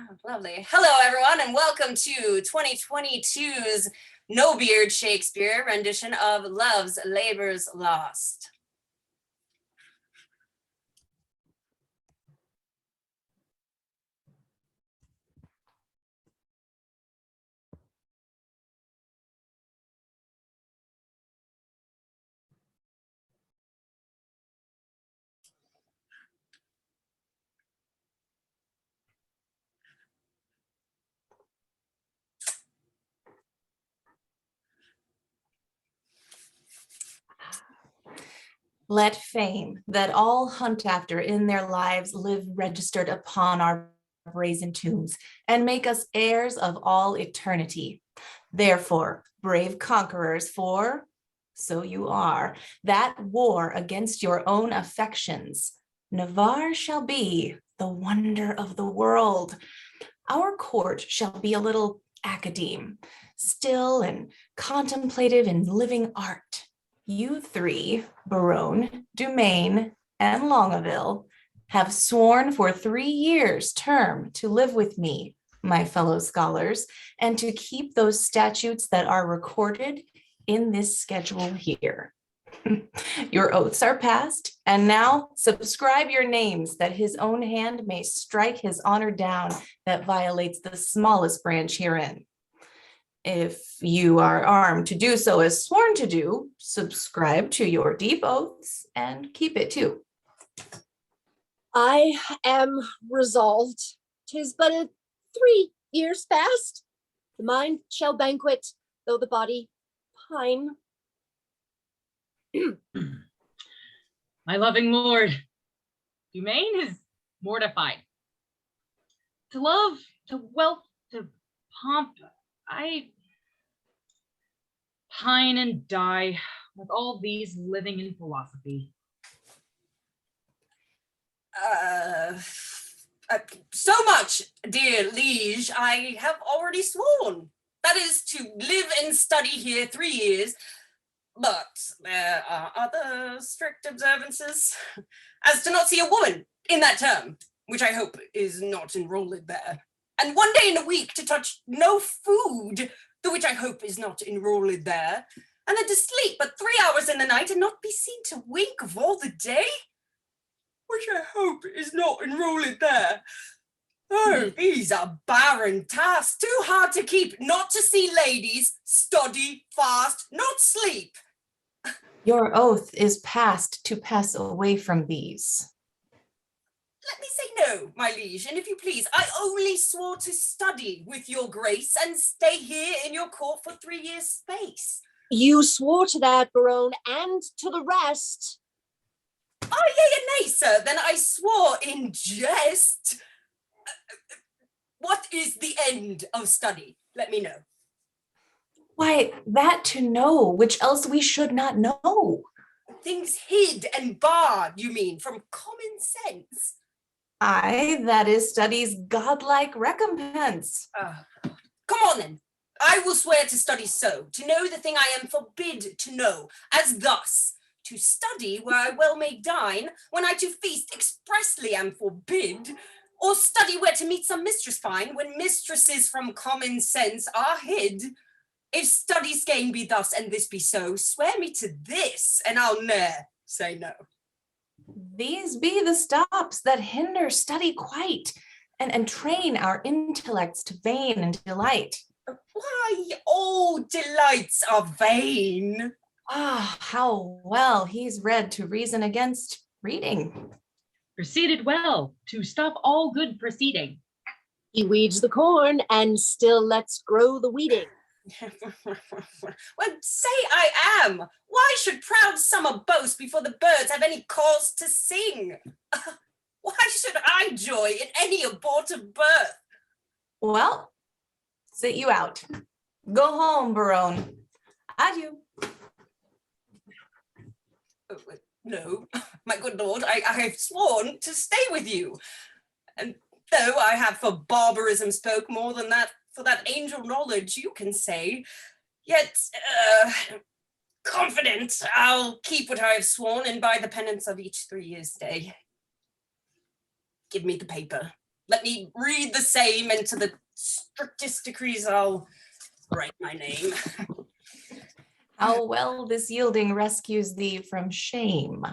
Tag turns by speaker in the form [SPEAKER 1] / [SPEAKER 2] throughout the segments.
[SPEAKER 1] Oh, lovely. Hello, everyone, and welcome to 2022's No Beard Shakespeare rendition of Love's Labour's Lost.
[SPEAKER 2] Let fame that all hunt after in their lives live registered upon our brazen tombs and make us heirs of all eternity. Therefore, brave conquerors, for so you are, that war against your own affections, Navarre shall be the wonder of the world. Our court shall be a little academe, still and contemplative in living art. You three, Berowne, Dumaine, and Longaville, have sworn for 3 years' term to live with me, my fellow scholars, and to keep those statutes that are recorded in this schedule here. Your oaths are passed, and now subscribe your names that his own hand may strike his honor down that violates the smallest branch herein. If you are armed to do so as sworn to do, subscribe to your deep oaths and keep it too.
[SPEAKER 3] I am resolved. 'Tis but a 3 years fast. The mind shall banquet, though the body pine.
[SPEAKER 4] My loving lord, Dumaine is mortified. To love, to wealth, to pomp, I pine and die with all these living in philosophy.
[SPEAKER 1] So much, dear liege, I have already sworn. That is to live and study here 3 years, but there are other strict observances, as to not see a woman in that term, which I hope is not enrolled there. And 1 day in a week to touch no food, the which I hope is not enrolled there, and then to sleep but 3 hours in the night and not be seen to wink of all the day, which I hope is not enrolled there. Oh, these are barren tasks, too hard to keep, not to see ladies, study, fast, not sleep.
[SPEAKER 2] Your oath is passed to pass away from these.
[SPEAKER 1] Let me say no, my liege, and if you please, I only swore to study with your grace and stay here in your court for 3 years' space.
[SPEAKER 3] You swore to that, Berowne, and to the rest.
[SPEAKER 1] Oh, yea and nay, sir, then I swore in jest. What is the end of study? Let me know.
[SPEAKER 2] Why, that to know, which else we should not know.
[SPEAKER 1] Things hid and barred, you mean, from common sense?
[SPEAKER 2] Aye, that is study's godlike recompense.
[SPEAKER 1] Come on then. I will swear to study so, to know the thing I am forbid to know, as thus, to study where I well may dine, when I to feast expressly am forbid, or study where to meet some mistress fine, when mistresses from common sense are hid. If study's gain be thus, and this be so, swear me to this, and I'll ne'er say no.
[SPEAKER 2] These be the stops that hinder study quite, and train our intellects to vain and delight.
[SPEAKER 1] Why, all delights are vain.
[SPEAKER 2] Ah, how well he's read to reason against reading.
[SPEAKER 4] Proceeded well to stop all good proceeding.
[SPEAKER 3] He weeds the corn and still lets grow the weeding.
[SPEAKER 1] Well, say I am. Why should proud summer boast before the birds have any cause to sing? Why should I joy in any abortive birth?
[SPEAKER 2] Well, sit you out. Go home, Berowne. Adieu.
[SPEAKER 1] No, my good lord, I have sworn to stay with you. And though I have for barbarism spoke more than that, for that angel knowledge you can say, yet, confident I'll keep what I have sworn and by the penance of each 3 years' stay. Give me the paper. let me read the same, and to the strictest decrees I'll write my name.
[SPEAKER 2] How well this yielding rescues thee from shame.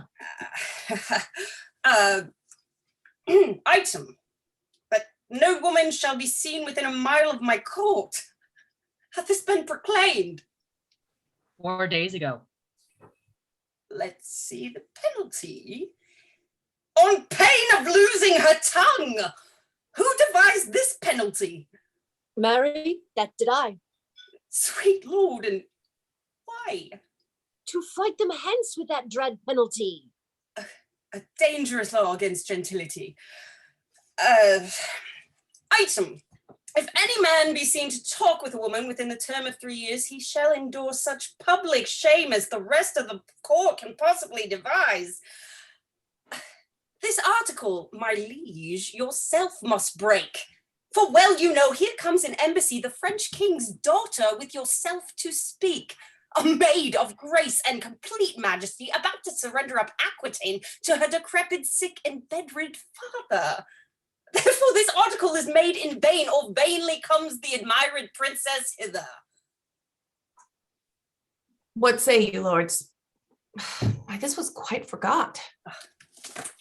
[SPEAKER 1] Item, that no woman shall be seen within a mile of my court. Hath this been proclaimed?
[SPEAKER 4] 4 days ago.
[SPEAKER 1] Let's see the penalty. On pain of losing her tongue. Who devised this penalty?
[SPEAKER 3] Marry, that did I.
[SPEAKER 1] Sweet lord, and why?
[SPEAKER 3] To fright them hence with that dread penalty.
[SPEAKER 1] A dangerous law against gentility. Item, if any man be seen to talk with a woman within the term of 3 years, he shall endure such public shame as the rest of the court can possibly devise. This article, my liege, yourself must break. For well you know, here comes an embassy, the French king's daughter, with yourself to speak. A maid of grace and complete majesty, about to surrender up Aquitaine to her decrepit, sick, and bedrid father. Therefore this article is made in vain, or vainly comes the admired princess hither.
[SPEAKER 2] What say you, lords? Why, this was quite forgot.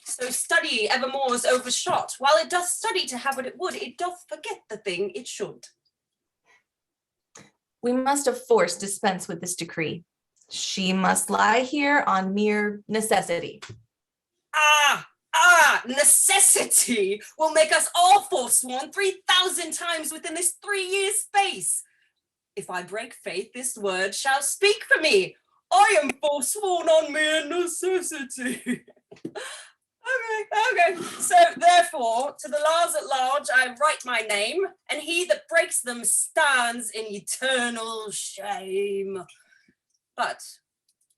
[SPEAKER 1] So study evermore is overshot. While it doth study to have what it would, it doth forget the thing it should.
[SPEAKER 2] We must of force dispense with this decree. She must lie here on mere necessity.
[SPEAKER 1] Necessity will make us all forsworn 3,000 times within this 3 years space. If I break faith, this word shall speak for me. I am forsworn on mere necessity. Okay. So therefore, to the laws at large, I write my name, and he that breaks them stands in eternal shame. But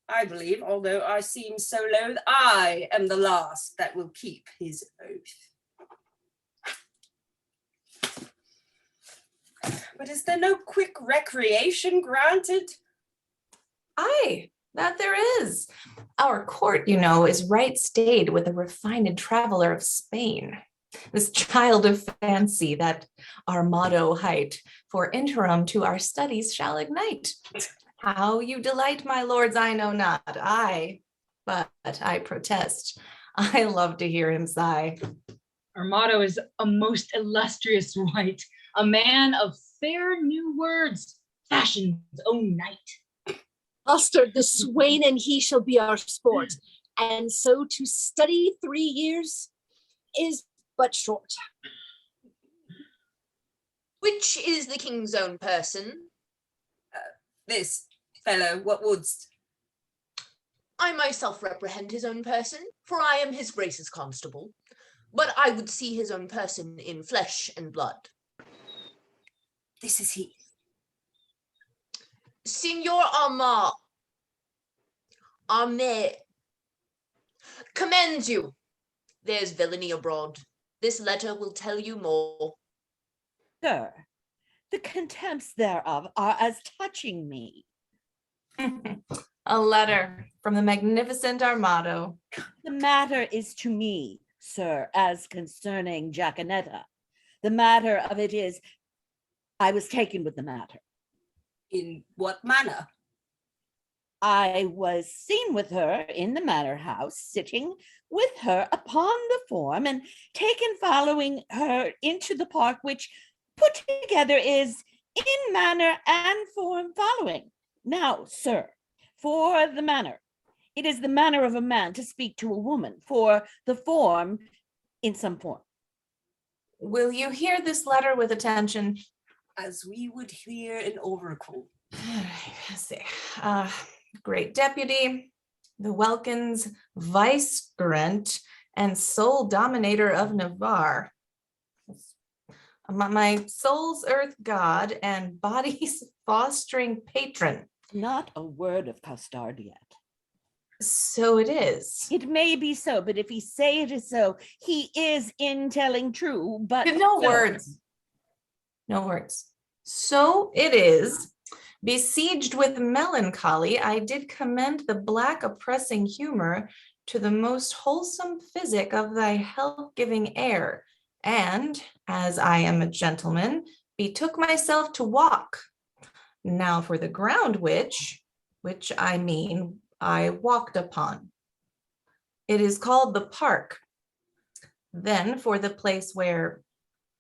[SPEAKER 1] I believe, although I seem so loath, I am the last that will keep his oath. But is there no quick recreation granted?
[SPEAKER 2] Aye, that there is. Our court, you know, is right stayed with a refined traveler of Spain. This child of fancy, that Armado height, for interim to our studies shall ignite. How you delight, my lords, I know not. But I protest. I love to hear him sigh.
[SPEAKER 4] Armado is a most illustrious wight, a man of fair new words, fashion's own knight.
[SPEAKER 3] Costard, the swain and he shall be our sport. And so to study 3 years is but short.
[SPEAKER 5] Which is the king's own person?
[SPEAKER 1] This fellow, what wouldst?
[SPEAKER 5] I myself reprehend his own person, for I am his grace's constable. But I would see his own person in flesh and blood.
[SPEAKER 1] This is he.
[SPEAKER 5] Signor Armé commends you. There's villainy abroad. This letter will tell you more.
[SPEAKER 6] Sir, the contempts thereof are as touching me.
[SPEAKER 2] A letter from the magnificent Armado.
[SPEAKER 6] The matter is to me, sir, as concerning Jaquenetta. The matter of it is, I was taken with the matter.
[SPEAKER 1] In what manner?
[SPEAKER 6] I was seen with her in the manor house, sitting with her upon the form, and taken following her into the park, which put together is in manner and form following. Now, sir, for the manner, it is the manner of a man to speak to a woman, for the form in some form.
[SPEAKER 2] Will you hear this letter with attention?
[SPEAKER 1] As we would hear an oracle.
[SPEAKER 2] Great deputy, the Welkins vicegerent and sole dominator of Navarre. My soul's earth god and body's fostering patron.
[SPEAKER 6] Not a word of Costard yet.
[SPEAKER 2] So it is.
[SPEAKER 6] It may be so, but if he say it is so, he is in telling true, but
[SPEAKER 2] No words. No words. So it is. Besieged with melancholy, I did commend the black oppressing humor to the most wholesome physic of thy health-giving air, and, as I am a gentleman, betook myself to walk. Now for the ground which I mean I walked upon. It is called the park. Then for the place where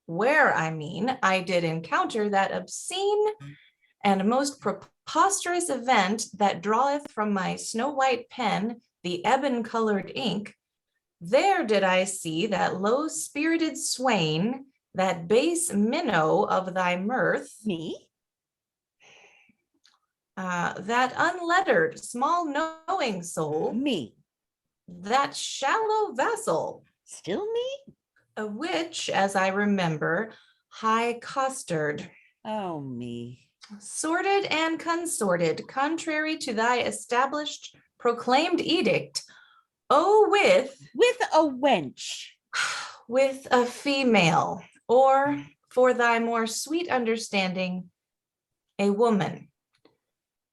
[SPEAKER 2] I mean I did encounter that obscene and most preposterous event that draweth from my snow white pen the ebon-colored ink, there did I see that low-spirited swain, that base minnow of thy mirth,
[SPEAKER 6] Me?
[SPEAKER 2] that unlettered, small knowing soul,
[SPEAKER 6] Me.
[SPEAKER 2] that shallow vassal,
[SPEAKER 6] Still me?
[SPEAKER 2] of which, as I remember, high Costard,
[SPEAKER 6] Oh, me.
[SPEAKER 2] sorted and consorted, contrary to thy established, proclaimed edict,
[SPEAKER 6] With a wench.
[SPEAKER 2] with a female, or for thy more sweet understanding, a woman.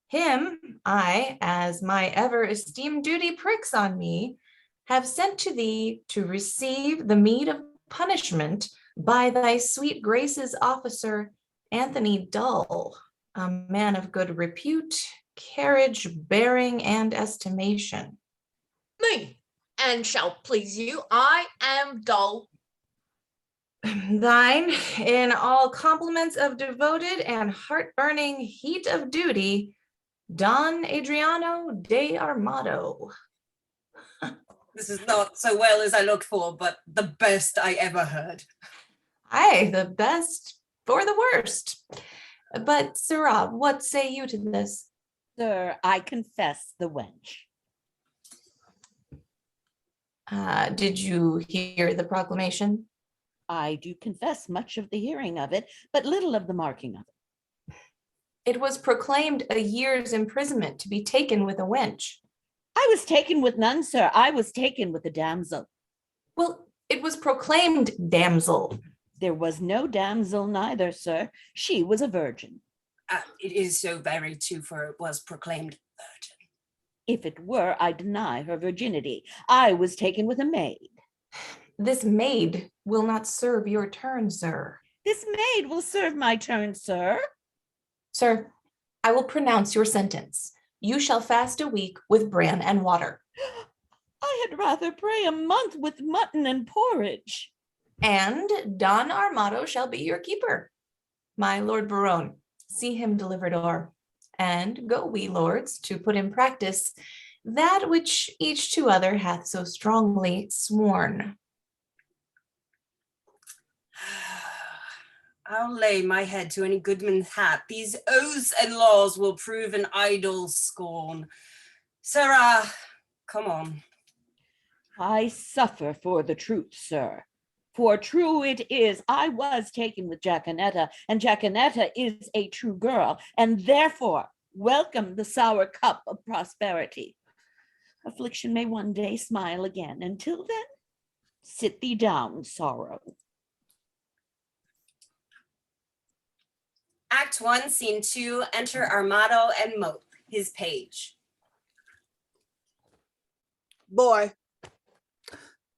[SPEAKER 2] Him I, as my ever esteemed duty pricks on me, have sent to thee to receive the meed of punishment by thy sweet grace's officer, Anthony Dull, a man of good repute, carriage, bearing, and estimation.
[SPEAKER 5] Me, and shall please you, I am dull.
[SPEAKER 2] Thine, in all compliments of devoted and heart-burning heat of duty, Don Adriano de Armado.
[SPEAKER 1] This is not so well as I looked for, but the best I ever heard.
[SPEAKER 2] Aye, the best for the worst. But, Sirrah, what say you to this?
[SPEAKER 6] Sir, I confess the wench.
[SPEAKER 2] Did you hear the proclamation?
[SPEAKER 6] I do confess much of the hearing of it, but little of the marking of it.
[SPEAKER 2] It was proclaimed a year's imprisonment to be taken with a wench.
[SPEAKER 6] I was taken with none, sir. I was taken with a damsel.
[SPEAKER 2] Well, it was proclaimed damsel.
[SPEAKER 6] There was no damsel neither, sir. She was a virgin.
[SPEAKER 1] It is so very true, for it was proclaimed virgin.
[SPEAKER 6] If it were, I deny her virginity. I was taken with a maid.
[SPEAKER 2] This maid will not serve your turn, sir.
[SPEAKER 6] This maid will serve my turn, sir.
[SPEAKER 2] Sir, I will pronounce your sentence. You shall fast a week with bran and water.
[SPEAKER 6] I had rather pray a month with mutton and porridge.
[SPEAKER 2] And Don Armado shall be your keeper. My Lord Berowne, see him delivered o'er. And go we, lords, to put in practice that which each to other hath so strongly sworn.
[SPEAKER 1] I'll lay my head to any goodman's hat. These oaths and laws will prove an idle scorn. Sarah, come on.
[SPEAKER 6] I suffer for the truth, sir. For true it is, I was taken with Jaquenetta, and Jaquenetta is a true girl, and therefore welcome the sour cup of prosperity. Affliction may one day smile again. Until then, sit thee down, sorrow.
[SPEAKER 1] Act 1, Scene 2, enter Armado and Mote, his page.
[SPEAKER 7] Boy,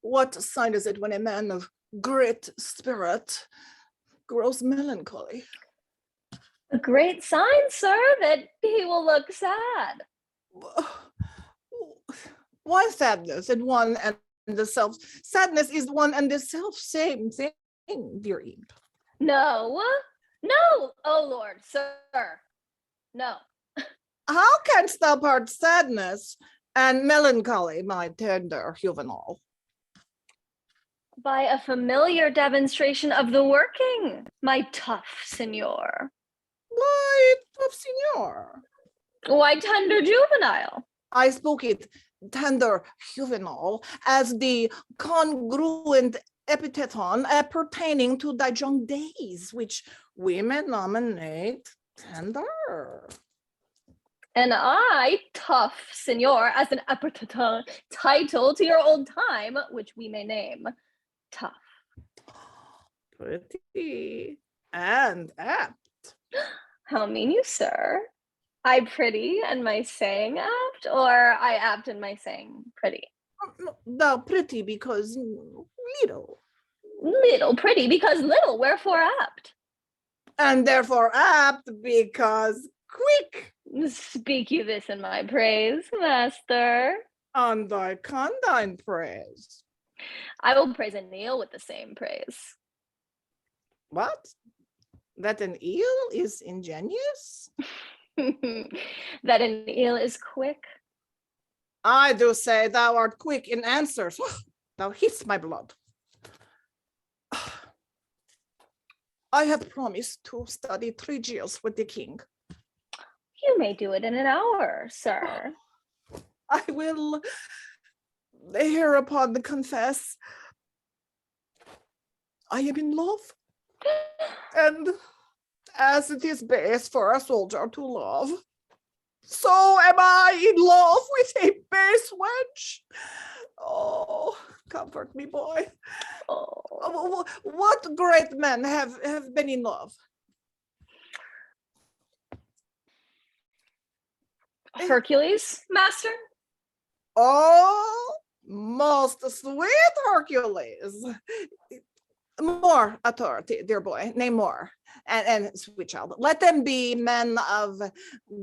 [SPEAKER 7] what sign is it when a man of great spirit grows melancholy?
[SPEAKER 3] A great sign, sir, that he will look sad.
[SPEAKER 7] Why sadness in one and the self? Sadness is one and the self same thing, dear Eve.
[SPEAKER 3] No, oh Lord, sir, no.
[SPEAKER 7] How canst thou part sadness and melancholy, my tender Juvenal?
[SPEAKER 3] By a familiar demonstration of the working, my tough signor.
[SPEAKER 7] Why, tough signor?
[SPEAKER 3] Why, tender juvenile?
[SPEAKER 7] I spoke it, tender Juvenal, as the congruent epiteton pertaining to thy young days, which women nominate tender.
[SPEAKER 3] And I, tough signor, as an epithet title to your old time, which we may name tough.
[SPEAKER 7] Pretty and apt.
[SPEAKER 3] How mean you, sir? I pretty and my saying apt, or I apt and my saying pretty?
[SPEAKER 7] Thou pretty because little.
[SPEAKER 8] Little pretty because little, wherefore apt.
[SPEAKER 7] And therefore apt because quick.
[SPEAKER 8] Speak you this in my praise, master.
[SPEAKER 7] On thy condign praise.
[SPEAKER 8] I will praise a Neil with the same praise.
[SPEAKER 7] What? That an eel is ingenious?
[SPEAKER 8] That an eel is quick.
[SPEAKER 7] I do say thou art quick in answers. Thou heats my blood. I have promised to study 3 years with the king.
[SPEAKER 8] You may do it in an hour, sir.
[SPEAKER 7] I will hereupon confess I am in love. And as it is base for a soldier to love, so am I in love with a base wench. Oh, comfort me, boy.
[SPEAKER 8] Oh.
[SPEAKER 7] What great men have been in love?
[SPEAKER 8] Hercules, master?
[SPEAKER 7] Oh, most sweet Hercules. More authority, dear boy, name more. And sweet child, let them be men of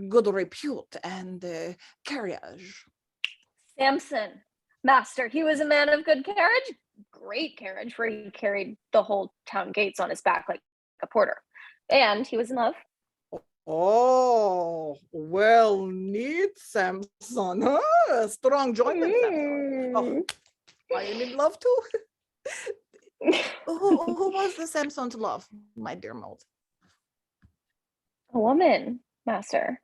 [SPEAKER 7] good repute and carriage.
[SPEAKER 8] Samson, master. He was a man of good carriage. Great carriage, for he carried the whole town gates on his back like a porter. And he was in love.
[SPEAKER 7] Oh, well, neat, Samson. Huh? Strong joint, Samson. Oh, I am in love too. Who was the Samson to love, my dear Mote?
[SPEAKER 8] A woman, master.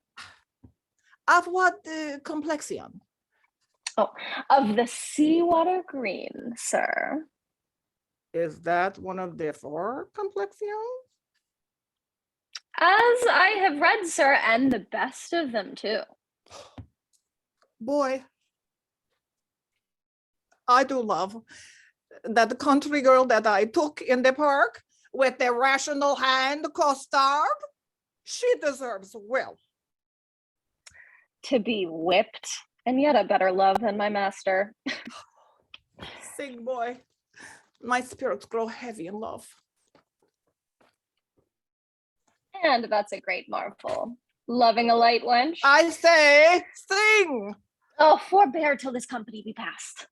[SPEAKER 7] Of what complexion?
[SPEAKER 8] Oh, of the seawater green, sir.
[SPEAKER 7] Is that one of the 4 complexions?
[SPEAKER 8] As I have read, sir, and the best of them too.
[SPEAKER 7] Boy, I do love that country girl that I took in the park with the rational hand, Costard. She deserves well.
[SPEAKER 8] To be whipped, and yet a better love than my master.
[SPEAKER 7] Sing, boy. My spirits grow heavy in love.
[SPEAKER 8] And that's a great marvel. Loving a light wench.
[SPEAKER 7] I say, sing.
[SPEAKER 8] Oh, forbear till this company be past.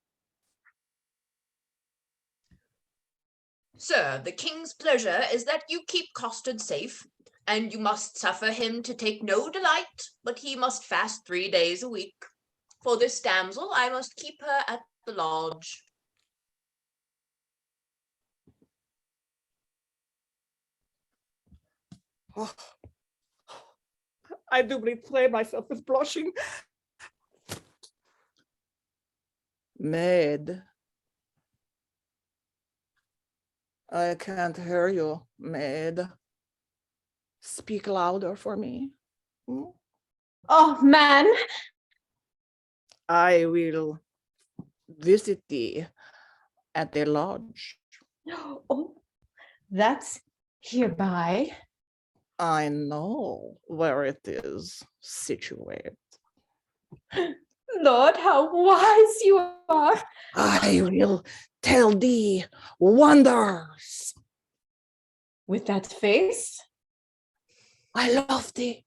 [SPEAKER 5] Sir, the king's pleasure is that you keep Costard safe, and you must suffer him to take no delight, but he must fast 3 days a week. For this damsel I must keep her at the lodge.
[SPEAKER 7] Oh, I do betray myself with blushing. Maid. I can't hear you, maid. Speak louder for me. Hmm?
[SPEAKER 2] Oh, man.
[SPEAKER 7] I will visit thee at the lodge.
[SPEAKER 2] Oh, that's hereby.
[SPEAKER 7] I know where it is situated.
[SPEAKER 2] Lord, how wise you are.
[SPEAKER 7] I will tell thee wonders.
[SPEAKER 2] With that face?
[SPEAKER 7] I love thee.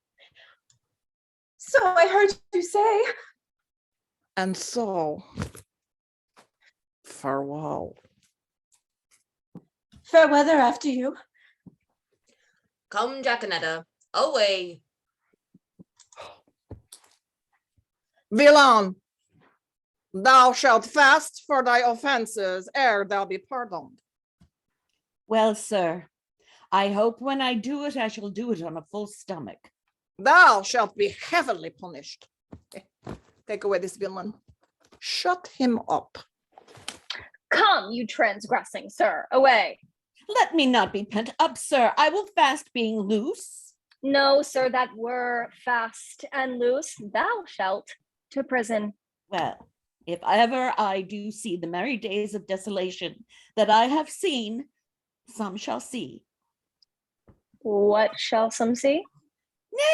[SPEAKER 2] So I heard you say.
[SPEAKER 7] And so, farewell.
[SPEAKER 2] Fair weather after you.
[SPEAKER 5] Come, Jaquenetta, away.
[SPEAKER 7] Villain, thou shalt fast for thy offenses ere thou be pardoned.
[SPEAKER 6] Well, sir, I hope when I do it, I shall do it on a full stomach.
[SPEAKER 7] Thou shalt be heavily punished. Take away this villain. Shut him up.
[SPEAKER 8] Come, you transgressing, sir, away.
[SPEAKER 6] Let me not be pent up, sir. I will fast being loose.
[SPEAKER 8] No, sir, that were fast and loose, thou shalt to prison.
[SPEAKER 6] Well, if ever I do see the merry days of desolation that I have seen, some shall see.
[SPEAKER 8] What shall some see?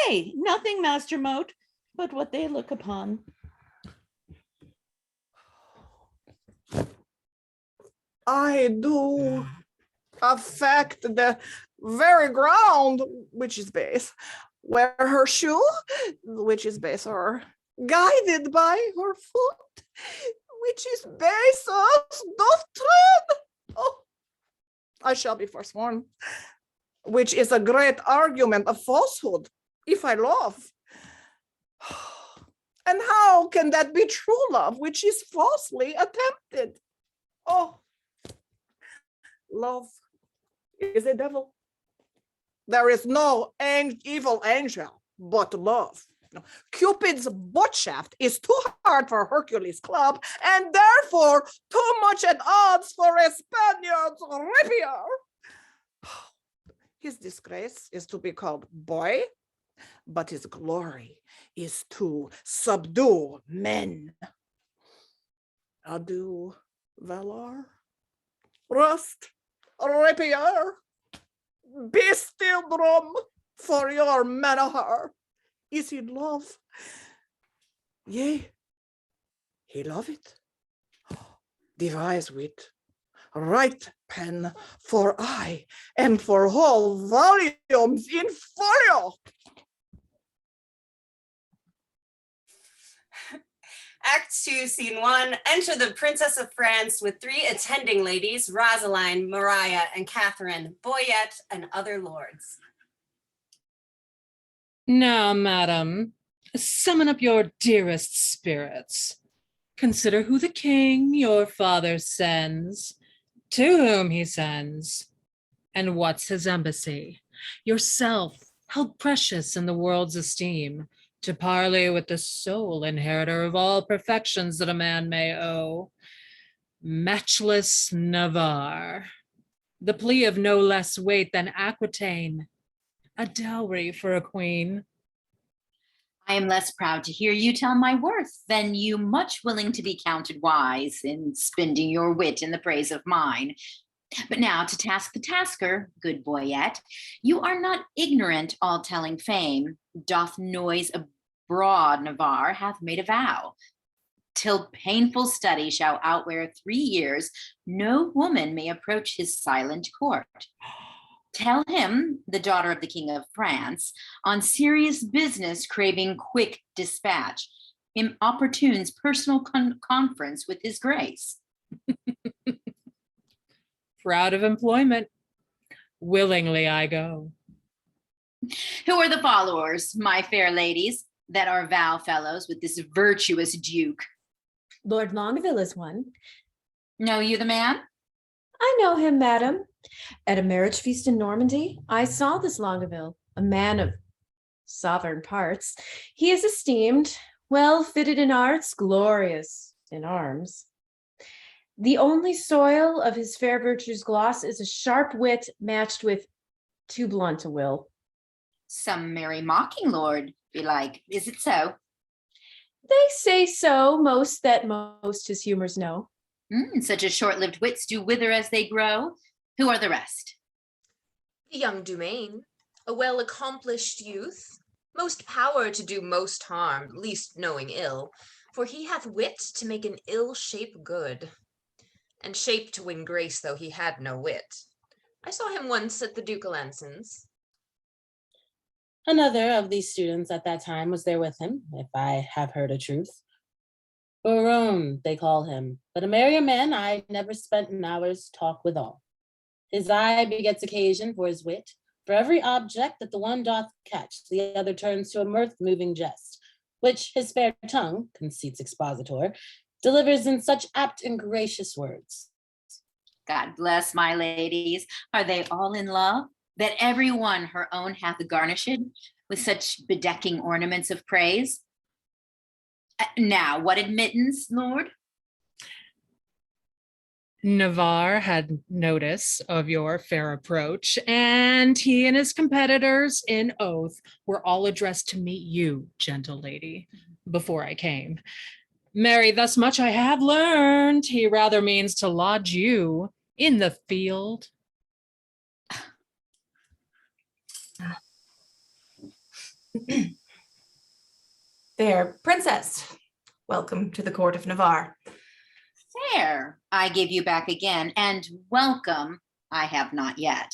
[SPEAKER 6] Nay, nothing, Master Mote, but what they look upon.
[SPEAKER 7] I do affect the very ground which is base, where her shoe, which is base, are guided by her foot, which is base of doth tread. Oh, I shall be forsworn, which is a great argument of falsehood, if I love. And how can that be true love, which is falsely attempted? Oh, love is a devil. There is no evil angel but love. Cupid's butt shaft is too hard for Hercules' club, and therefore too much at odds for a Spaniard's rapier. His disgrace is to be called boy, but his glory is to subdue men. Adieu, valor, rust, rapier, be still drum, for your manor is in love. Yea, he love it. Devise wit, write pen, for I am for whole volumes in folio.
[SPEAKER 1] Act 2, Scene 1. Enter the Princess of France with 3 attending ladies, Rosaline, Mariah, and Katherine, Boyet, and other lords.
[SPEAKER 9] Now, madam, summon up your dearest spirits. Consider who the king, your father, sends, to whom he sends, and what's his embassy. Yourself, held precious in the world's esteem, to parley with the sole inheritor of all perfections that a man may owe, matchless Navarre, the plea of no less weight than Aquitaine, a dowry for a queen.
[SPEAKER 10] I am less proud to hear you tell my worth than you much willing to be counted wise in spending your wit in the praise of mine. But now to task the tasker, good Boyet, you are not ignorant all telling fame, doth noise abroad Navarre hath made a vow. Till painful study shall outwear 3 years, no woman may approach his silent court. Tell him, the daughter of the King of France, on serious business craving quick dispatch, him opportunes personal conference with his grace.
[SPEAKER 9] Proud of employment, willingly I go.
[SPEAKER 10] Who are the followers, my fair ladies, that are vow fellows with this virtuous duke?
[SPEAKER 11] Lord Longaville is one.
[SPEAKER 10] Know you the man?
[SPEAKER 11] I know him, madam. At a marriage feast in Normandy, I saw this Longaville, a man of sovereign parts. He is esteemed, well fitted in arts, glorious in arms. The only soil of his fair virtue's gloss is a sharp wit matched with too blunt a will.
[SPEAKER 10] Some merry mocking lord, belike. Is it so?
[SPEAKER 11] They say so, most that most his humors know.
[SPEAKER 10] Such as short-lived wits do wither as they grow. Who are the rest?
[SPEAKER 5] The young Dumaine, a well-accomplished youth, most power to do most harm, least knowing ill, for he hath wit to make an ill shape good, and shape to win grace, though he had no wit. I saw him once at the ducal ensigns.
[SPEAKER 12] Another of these students at that time was there with him, if I have heard a truth. Berowne, they call him, but a merrier man I never spent an hour's talk withal. His eye begets occasion for his wit. For every object that the one doth catch, the other turns to a mirth-moving jest, which his fair tongue, conceits expositor, delivers in such apt and gracious words.
[SPEAKER 10] God bless my ladies. Are they all in love? That every one her own hath garnished with such bedecking ornaments of praise? Now, what admittance, Lord?
[SPEAKER 9] Navarre had notice of your fair approach, and he and his competitors in oath were all addressed to meet you, gentle lady, before I came. Marry, thus much I have learned. He rather means to lodge you in the field.
[SPEAKER 2] Fair princess, welcome to the court of Navarre.
[SPEAKER 10] Fair, I give you back again, and welcome, I have not yet.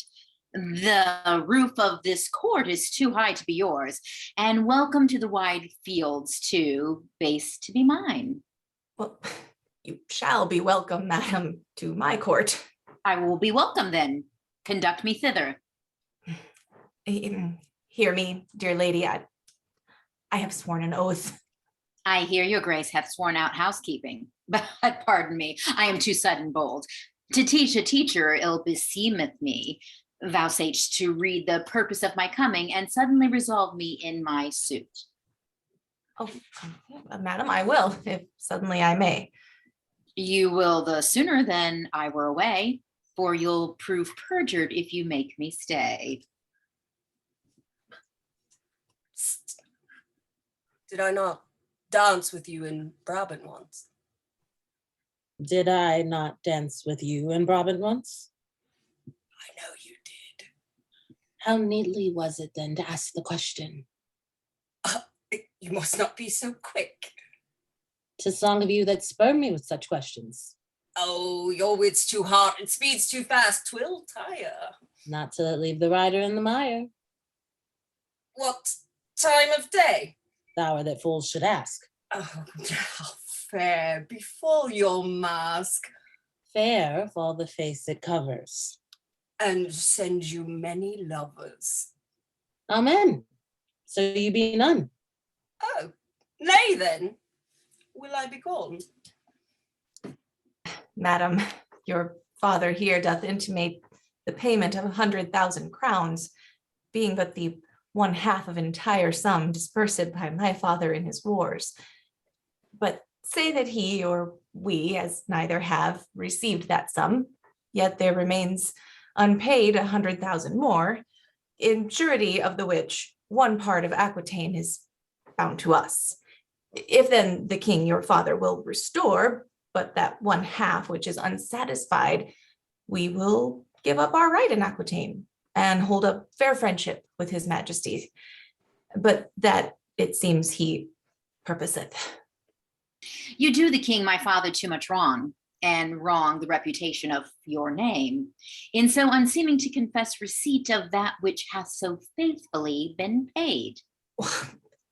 [SPEAKER 10] The roof of this court is too high to be yours, and welcome to the wide fields too base to be mine.
[SPEAKER 2] Well, you shall be welcome, madam, to my court.
[SPEAKER 10] I will be welcome then. Conduct me thither.
[SPEAKER 2] Hear me, dear lady, I have sworn an oath.
[SPEAKER 10] I hear your grace hath sworn out housekeeping, but pardon me, I am too sudden bold. To teach a teacher ill beseemeth me. Vouchsafe to read the purpose of my coming and suddenly resolve me in my suit.
[SPEAKER 2] Oh, madam, I will, if suddenly I may.
[SPEAKER 10] You will the sooner than I were away, for you'll prove perjured if you make me stay.
[SPEAKER 1] Did I not dance with you in Brabant once?
[SPEAKER 12] Did I not dance with you in Brabant once?
[SPEAKER 1] I know you did.
[SPEAKER 12] How neatly was it then to ask the question?
[SPEAKER 1] You must not be so quick.
[SPEAKER 12] 'Tis long of you that spur me with such questions.
[SPEAKER 1] Oh, your wit's too hot and speed's too fast. 'Twill tire.
[SPEAKER 12] Not till it leave the rider in the mire.
[SPEAKER 1] What time of day?
[SPEAKER 12] The hour that fools should ask.
[SPEAKER 1] Oh, how fair before your mask.
[SPEAKER 12] Fair for the face it covers.
[SPEAKER 1] And send you many lovers.
[SPEAKER 12] Amen. So you be none.
[SPEAKER 1] Oh, nay then, will I be gone?
[SPEAKER 2] Madam, your father here doth intimate the payment of 100,000 crowns, being but the 1/2 of entire sum dispersed by my father in his wars. But say that he or we, as neither have, received that sum, yet there remains unpaid 100,000 more, in surety of the which one part of Aquitaine is bound to us. If then the king your father will restore, but that 1/2 which is unsatisfied, we will give up our right in Aquitaine and hold up fair friendship with his majesty. But that it seems he purposeth.
[SPEAKER 10] You do the king my father too much wrong, and wrong the reputation of your name, in so unseeming to confess receipt of that which hath so faithfully been paid.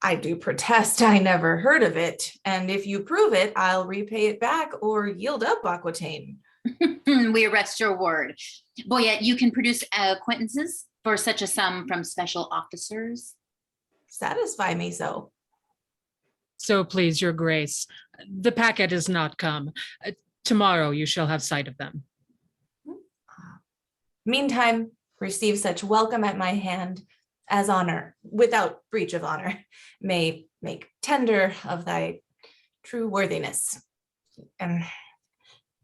[SPEAKER 2] I do protest I never heard of it, and if you prove it, I'll repay it back or yield up Aquitaine.
[SPEAKER 10] We arrest your word. Boyet, you can produce acquaintances for such a sum from special officers?
[SPEAKER 2] Satisfy me so.
[SPEAKER 9] So please your grace, the packet is not come. Tomorrow you shall have sight of them.
[SPEAKER 2] Meantime, receive such welcome at my hand as honor, without breach of honor, may make tender of thy true worthiness. And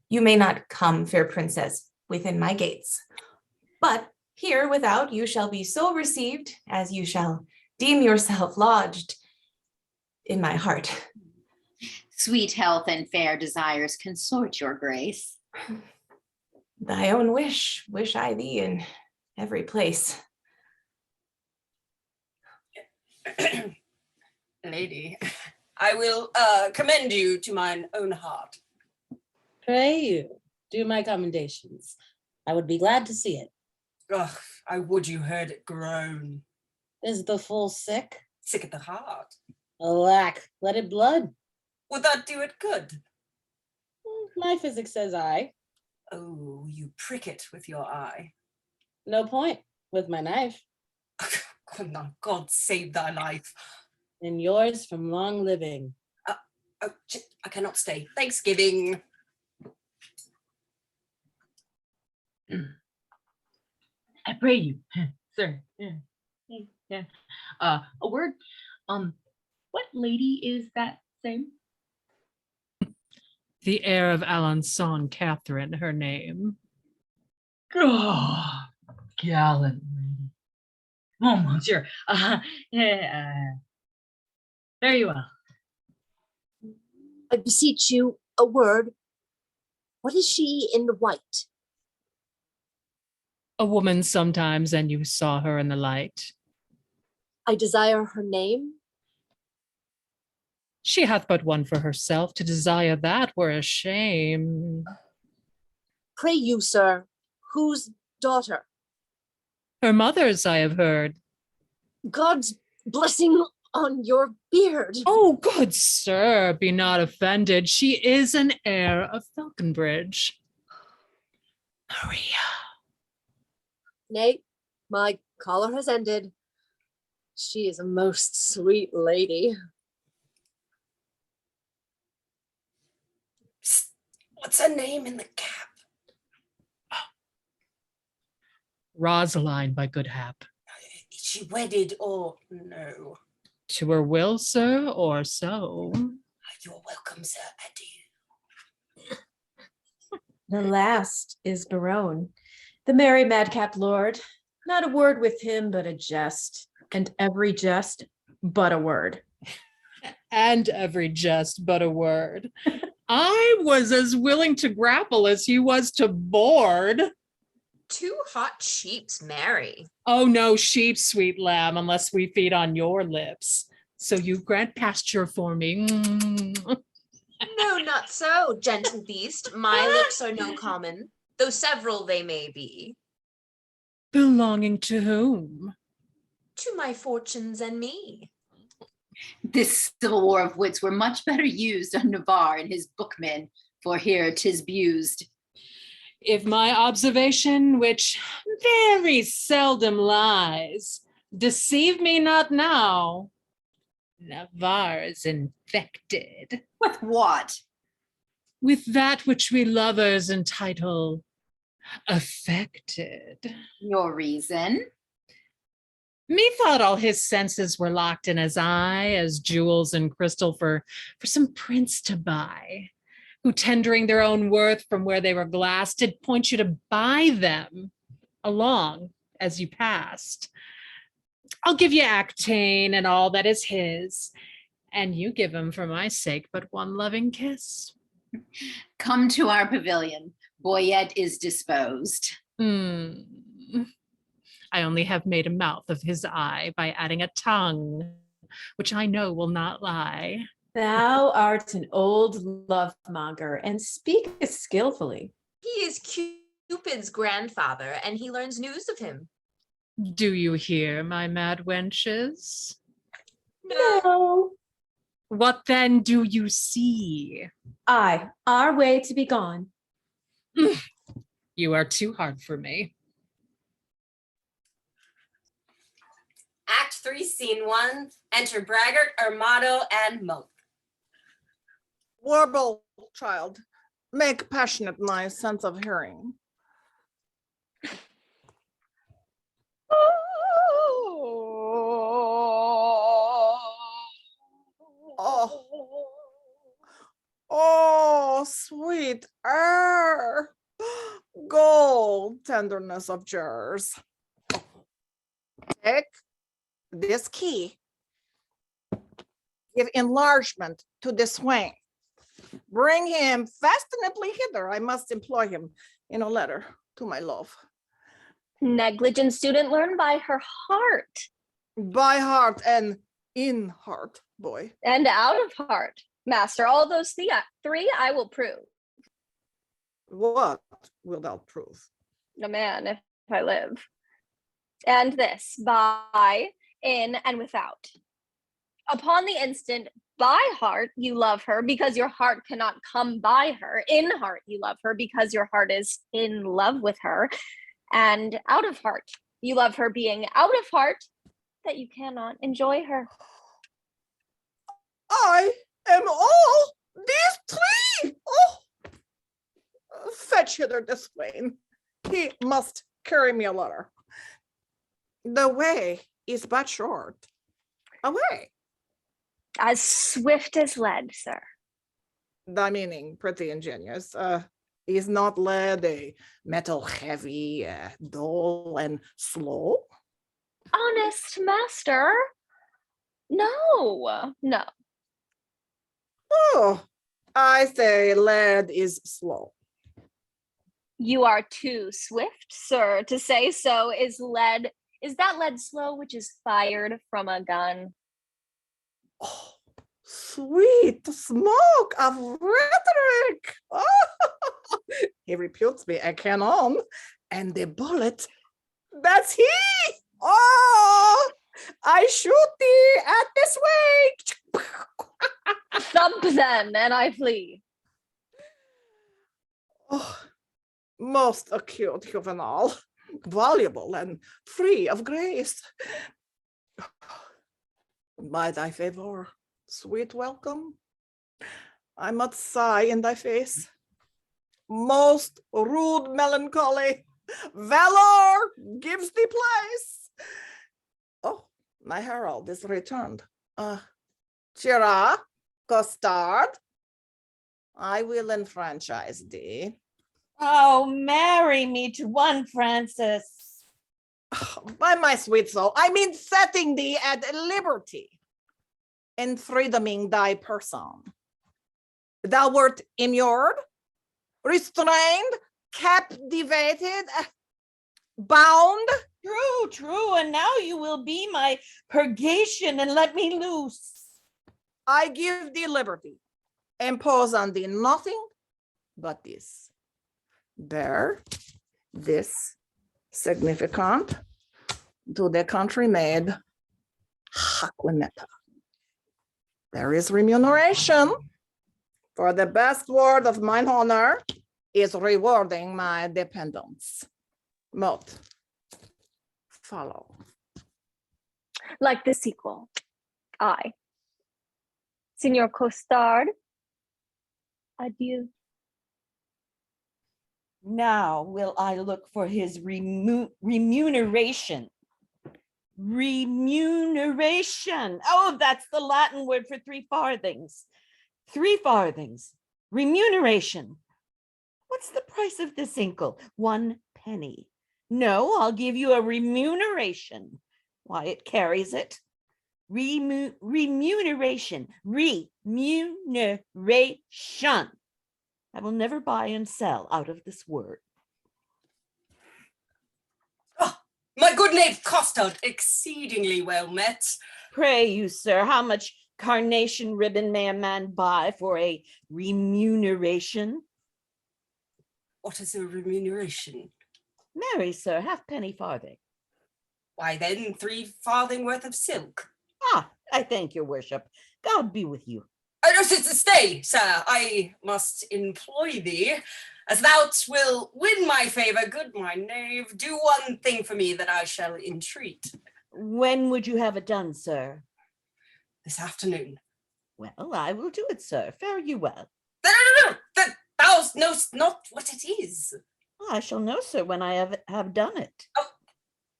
[SPEAKER 2] you may not come, fair princess, within my gates, but here without you shall be so received as you shall deem yourself lodged in my heart.
[SPEAKER 10] Sweet health and fair desires consort your grace.
[SPEAKER 2] Thy own wish I thee in every place.
[SPEAKER 1] Lady, I will commend you to mine own heart.
[SPEAKER 12] Pray you, do my commendations. I would be glad to see it.
[SPEAKER 1] Ugh, I would you heard it groan.
[SPEAKER 12] Is the fool sick?
[SPEAKER 1] Sick at the heart.
[SPEAKER 12] Alack, let it blood.
[SPEAKER 1] Would that do it good?
[SPEAKER 12] My physic says I.
[SPEAKER 1] Oh, you prick it with your eye.
[SPEAKER 12] No point, with my knife.
[SPEAKER 1] God save thy life.
[SPEAKER 12] And yours from long living.
[SPEAKER 1] I cannot stay. Thanksgiving.
[SPEAKER 4] I pray you, sir. Yeah. A word. What lady is that same?
[SPEAKER 9] The heir of Alençon, Katherine, her name.
[SPEAKER 4] Oh, gallant lady. Oh, monsieur. Very well.
[SPEAKER 3] I beseech you, a word. What is she in the white?
[SPEAKER 9] A woman sometimes, and you saw her in the light.
[SPEAKER 3] I desire her name.
[SPEAKER 9] She hath but one for herself. To desire that were a shame.
[SPEAKER 3] Pray you, sir, whose daughter.
[SPEAKER 9] Her mother's, I have heard.
[SPEAKER 3] God's blessing on your beard.
[SPEAKER 9] Oh, good sir, be not offended. She is an heir of Falconbridge. Maria.
[SPEAKER 3] Nay, my collar has ended. She is a most sweet lady.
[SPEAKER 1] Psst, what's her name in the cap?
[SPEAKER 9] Rosaline, by good hap.
[SPEAKER 1] Is she wedded or no?
[SPEAKER 9] To her will, sir, or so.
[SPEAKER 1] You're welcome, sir. Adieu.
[SPEAKER 11] The last is Berowne, the merry madcap lord. Not a word with him but a jest, and every jest but a word.
[SPEAKER 9] And every jest but a word. I was as willing to grapple as he was to board.
[SPEAKER 5] Two hot sheeps marry.
[SPEAKER 9] Oh, no sheep, sweet lamb, unless we feed on your lips. So you grant pasture for me.
[SPEAKER 5] No, not so, gentle beast. My lips are no common, though several they may be.
[SPEAKER 9] Belonging to whom?
[SPEAKER 5] To my fortunes and me.
[SPEAKER 10] This civil war of wits were much better used on Navarre and his bookmen, for here 'tis bused.
[SPEAKER 9] If my observation, which very seldom lies, deceive me not now, Navarre is infected.
[SPEAKER 10] With what?
[SPEAKER 9] With that which we lovers entitle affected.
[SPEAKER 10] Your reason?
[SPEAKER 9] Methought all his senses were locked in his eye as jewels and crystal for some prince to buy, who tendering their own worth from where they were glassed did point you to buy them along as you passed. I'll give you Actane and all that is his, and you give him for my sake but one loving kiss.
[SPEAKER 10] Come to our pavilion. Boyet is disposed.
[SPEAKER 9] I only have made a mouth of his eye by adding a tongue, which I know will not lie.
[SPEAKER 11] Thou art an old love-monger, and speakest skillfully.
[SPEAKER 5] He is Cupid's grandfather, and he learns news of him.
[SPEAKER 9] Do you hear, my mad wenches?
[SPEAKER 11] No.
[SPEAKER 9] What then do you see?
[SPEAKER 11] Aye, our way to be gone.
[SPEAKER 9] You are too hard for me.
[SPEAKER 1] Act 3, Scene 1. Enter Braggart, Armado, and Mote.
[SPEAKER 7] Warble, child. Make passionate my sense of hearing. Oh, sweet air. Gold tenderness of jars. Take this key. Give enlargement to this wing. Bring him fastenably hither. I must employ him in a letter to my love.
[SPEAKER 8] Negligent student learn by her heart.
[SPEAKER 7] By heart and in heart, boy.
[SPEAKER 8] And out of heart. Master, all those three I will prove.
[SPEAKER 7] What wilt thou prove?
[SPEAKER 8] A man, if I live. And this, by, in, and without. Upon the instant, by heart, you love her because your heart cannot come by her. In heart, you love her because your heart is in love with her. And out of heart, you love her being out of heart that you cannot enjoy her.
[SPEAKER 7] I am all these three. Oh, fetch hither this Swain. He must carry me a letter. The way is but short. Away.
[SPEAKER 8] As swift as lead, sir.
[SPEAKER 7] Thy meaning, pretty ingenious. Is not lead a metal heavy, dull, and slow?
[SPEAKER 8] Honest master. No.
[SPEAKER 7] Oh, I say lead is slow.
[SPEAKER 8] You are too swift, sir, to say so. Is that lead slow, which is fired from a gun?
[SPEAKER 7] Oh, sweet smoke of rhetoric. Oh, he reputes me a canon And the bullet, that's he! Oh, I shoot thee at this way.
[SPEAKER 8] Thump then, and I flee.
[SPEAKER 7] Oh, most acute juvenile, voluble and free of grace. By thy favor, sweet welcome, I must sigh in thy face. Most rude melancholy, valor gives thee place. Oh, my herald is returned. Chira, Costard, I will enfranchise thee.
[SPEAKER 6] Oh, marry me to one, Francis.
[SPEAKER 7] By my sweet soul, I mean setting thee at liberty and freedoming thy person. Thou wert immured, restrained, captivated, bound.
[SPEAKER 6] True, and now you will be my purgation and let me loose.
[SPEAKER 7] I give thee liberty, impose on thee nothing but this. Bear this significant to the country maid, Jaquenetta. There is remuneration, for the best word of mine honor is rewarding my dependents. Mote, follow.
[SPEAKER 8] Like the sequel, I, Signor Costard, adieu.
[SPEAKER 6] Now will I look for his remuneration. Remuneration. Oh, that's the Latin word for 3 farthings. 3 farthings. Remuneration. What's the price of this inkle? 1 penny. No, I'll give you a remuneration. Why, it carries it. Remuneration. Remuneration. I will never buy and sell out of this word.
[SPEAKER 1] Oh, my good knave Costard, exceedingly well met.
[SPEAKER 6] Pray you, sir, how much carnation ribbon may a man buy for a remuneration?
[SPEAKER 1] What is a remuneration?
[SPEAKER 6] Marry, sir, halfpenny farthing.
[SPEAKER 1] Why then 3 farthing worth of silk.
[SPEAKER 6] Ah, I thank your worship. God be with you.
[SPEAKER 1] Stay, sir, I must employ thee, as thou will win my favor. Good my knave, do one thing for me that I shall entreat.
[SPEAKER 6] When would you have it done, sir?
[SPEAKER 1] This afternoon.
[SPEAKER 6] Well, I will do it, sir. Fare you well.
[SPEAKER 1] No, thou knowst not what it is.
[SPEAKER 6] I shall know, sir, when I have done it.
[SPEAKER 1] Oh,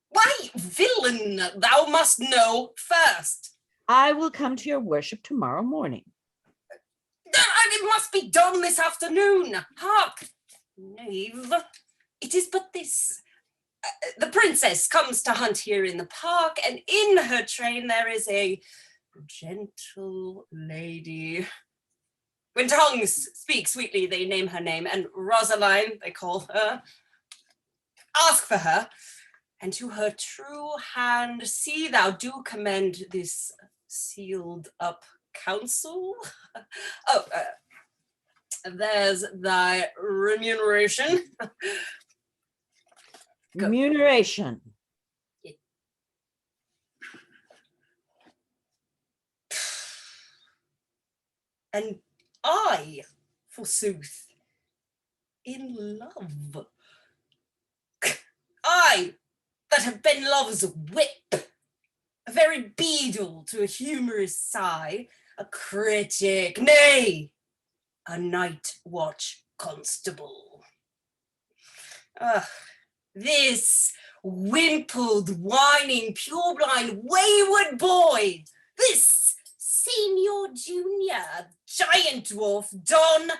[SPEAKER 1] why, villain, thou must know first.
[SPEAKER 6] I will come to your worship tomorrow morning.
[SPEAKER 1] It must be done this afternoon. Hark, knave, it is but this. The princess comes to hunt here in the park, and in her train there is a gentle lady. When tongues speak sweetly, they name her name, and Rosaline, they call her. Ask for her, and to her true hand see thou do commend this sealed up counsel. Oh, there's thy remuneration.
[SPEAKER 6] Remuneration.
[SPEAKER 1] And I, forsooth, in love. I, that have been love's whip, a very beadle to a humorous sigh, a critic, nay, a night watch constable. This wimpled, whining, purblind, wayward boy, this senior junior, giant dwarf, Don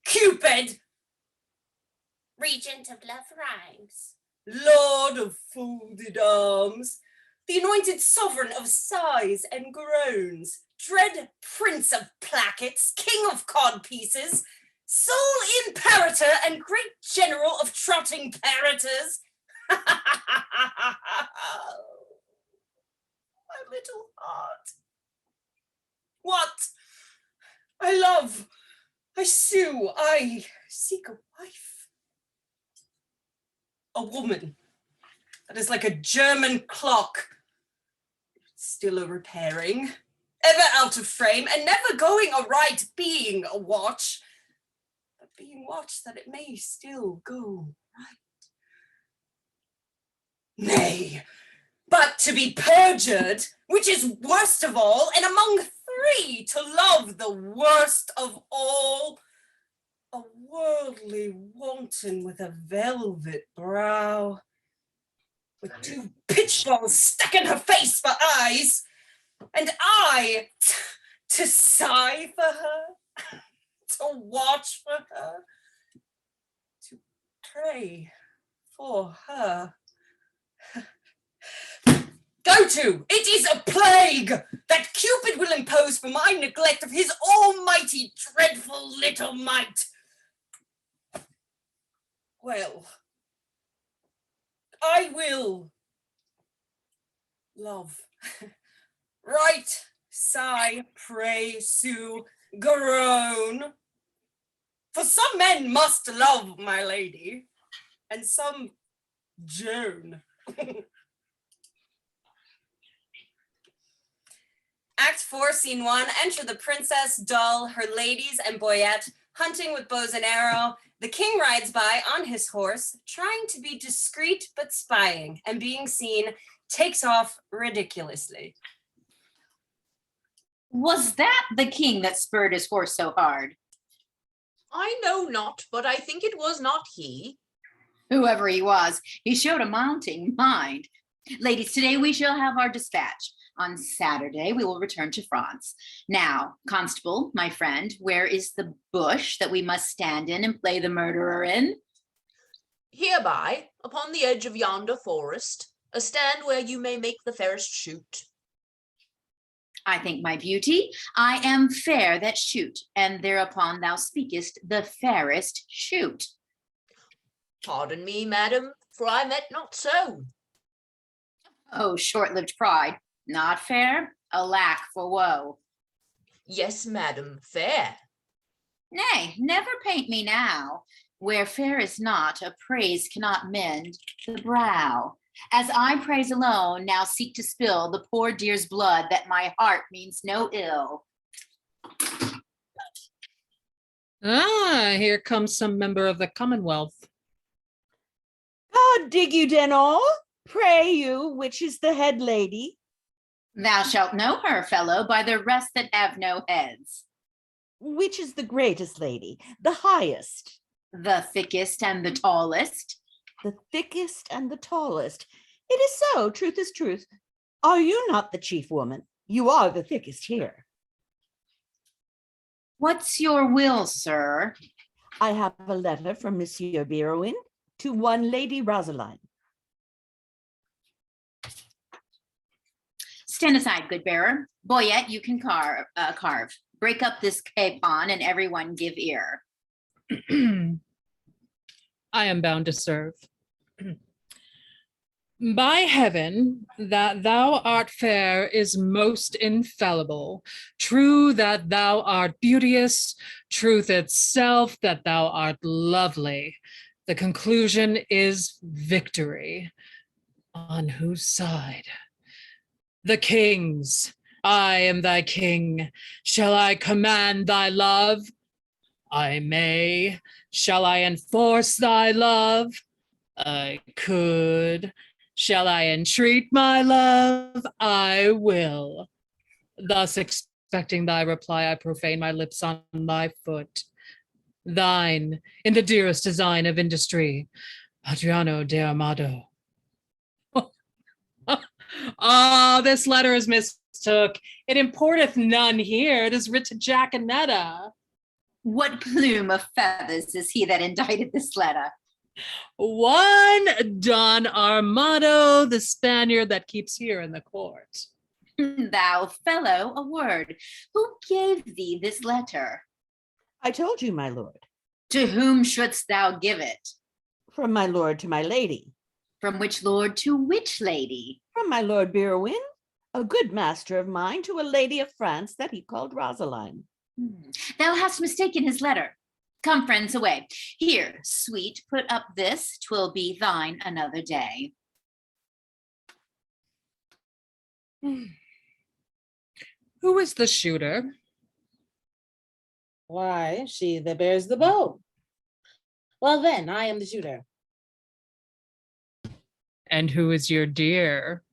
[SPEAKER 1] Cupid, regent of love rhymes, lord of folded arms, the anointed sovereign of sighs and groans, dread prince of plackets, king of codpieces, sole imperator and great general of trotting parroters. My little heart. What? I love, I sue, I seek a wife. a woman that is like a German clock, still a repairing, ever out of frame, and never going aright, being a watch, but being watched that it may still go right. Nay, but to be perjured, which is worst of all, and among three, to love the worst of all, a worldly wanton with a velvet brow, with two pitchballs stuck in her face for eyes, and I to sigh for her, to watch for her, to pray for her. Go to, it is a plague that Cupid will impose for my neglect of his almighty dreadful little mite. Well, I will love, write, sigh, pray, sue, groan. For some men must love, my lady, and some Joan. Act 4, Scene 1, enter the princess, Dull, her ladies, and Boyet, hunting with bows and arrow. The king rides by on his horse, trying to be discreet but spying, and being seen, takes off ridiculously.
[SPEAKER 10] Was that the king that spurred his horse so hard?
[SPEAKER 5] I know not, but I think it was not he.
[SPEAKER 10] Whoever he was, he showed a mounting mind. Ladies, today we shall have our dispatch. On Saturday, we will return to France. Now, Constable, my friend, where is the bush that we must stand in and play the murderer in?
[SPEAKER 5] Hereby, upon the edge of yonder forest, a stand where you may make the fairest shoot.
[SPEAKER 10] I think, my beauty, I am fair that shoot, and thereupon thou speakest the fairest shoot.
[SPEAKER 5] Pardon me, madam, for I meant not so.
[SPEAKER 10] Oh, short-lived pride. Not fair? Alack for woe.
[SPEAKER 5] Yes, madam, fair.
[SPEAKER 10] Nay, never paint me now. Where fair is not, a praise cannot mend the brow. As I praise alone, now seek to spill the poor dear's blood that my heart means no ill.
[SPEAKER 9] Ah, here comes some member of the Commonwealth.
[SPEAKER 6] God dig you den all. Pray you, which is the head lady?
[SPEAKER 10] Thou shalt know her, fellow, by the rest that have no heads.
[SPEAKER 6] Which is the greatest lady, the highest?
[SPEAKER 10] The thickest and the tallest.
[SPEAKER 6] The thickest and the tallest. It is so, truth is truth. Are you not the chief woman? You are the thickest here.
[SPEAKER 10] What's your will, sir?
[SPEAKER 6] I have a letter from Monsieur Berowne to one Lady Rosaline.
[SPEAKER 10] Stand aside, good bearer. Boyet, you can carve. Break up this capon and everyone give ear.
[SPEAKER 9] I am bound to serve. By heaven, that thou art fair is most infallible. True that thou art beauteous, truth itself that thou art lovely. The conclusion is victory. On whose side? The king's. I am thy king. Shall I command thy love? I may. Shall I enforce thy love? I could. Shall I entreat my love? I will. Thus expecting thy reply, I profane my lips on my foot. Thine, in the dearest design of industry, Adriano de Armado. Ah, this letter is mistook. It importeth none here. It is writ to Jaquenetta.
[SPEAKER 10] What plume of feathers is he that indited this letter?
[SPEAKER 9] One Don Armado, the Spaniard that keeps here in the court.
[SPEAKER 10] Thou fellow, a word. Who gave thee this letter?
[SPEAKER 6] I told you, my lord.
[SPEAKER 10] To whom shouldst thou give it?
[SPEAKER 6] From my lord to my lady.
[SPEAKER 10] From which lord to which lady?
[SPEAKER 6] From my lord Berowne, a good master of mine, to a lady of France that he called Rosaline.
[SPEAKER 10] Thou hast mistaken his letter. Come, friends, away. Here, sweet, put up this, 'twill be thine another day.
[SPEAKER 9] Who is the shooter?
[SPEAKER 12] Why, she that bears the bow. Well then, I am the shooter.
[SPEAKER 9] And who is your dear?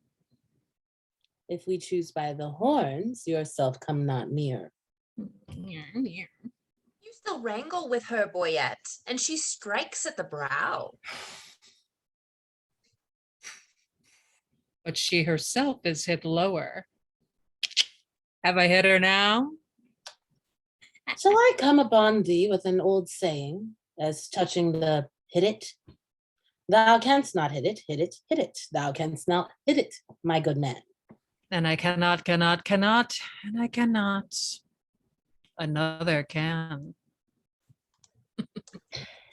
[SPEAKER 12] If we choose by the horns, yourself come not near.
[SPEAKER 5] You still wrangle with her, Boyet, and she strikes at the brow.
[SPEAKER 9] But she herself is hit lower. Have I hit her now?
[SPEAKER 12] Shall I come upon thee with an old saying, as touching the hit it? Thou canst not hit it, hit it, hit it. Thou canst not hit it, my good man.
[SPEAKER 9] And I cannot, and I cannot. Another can.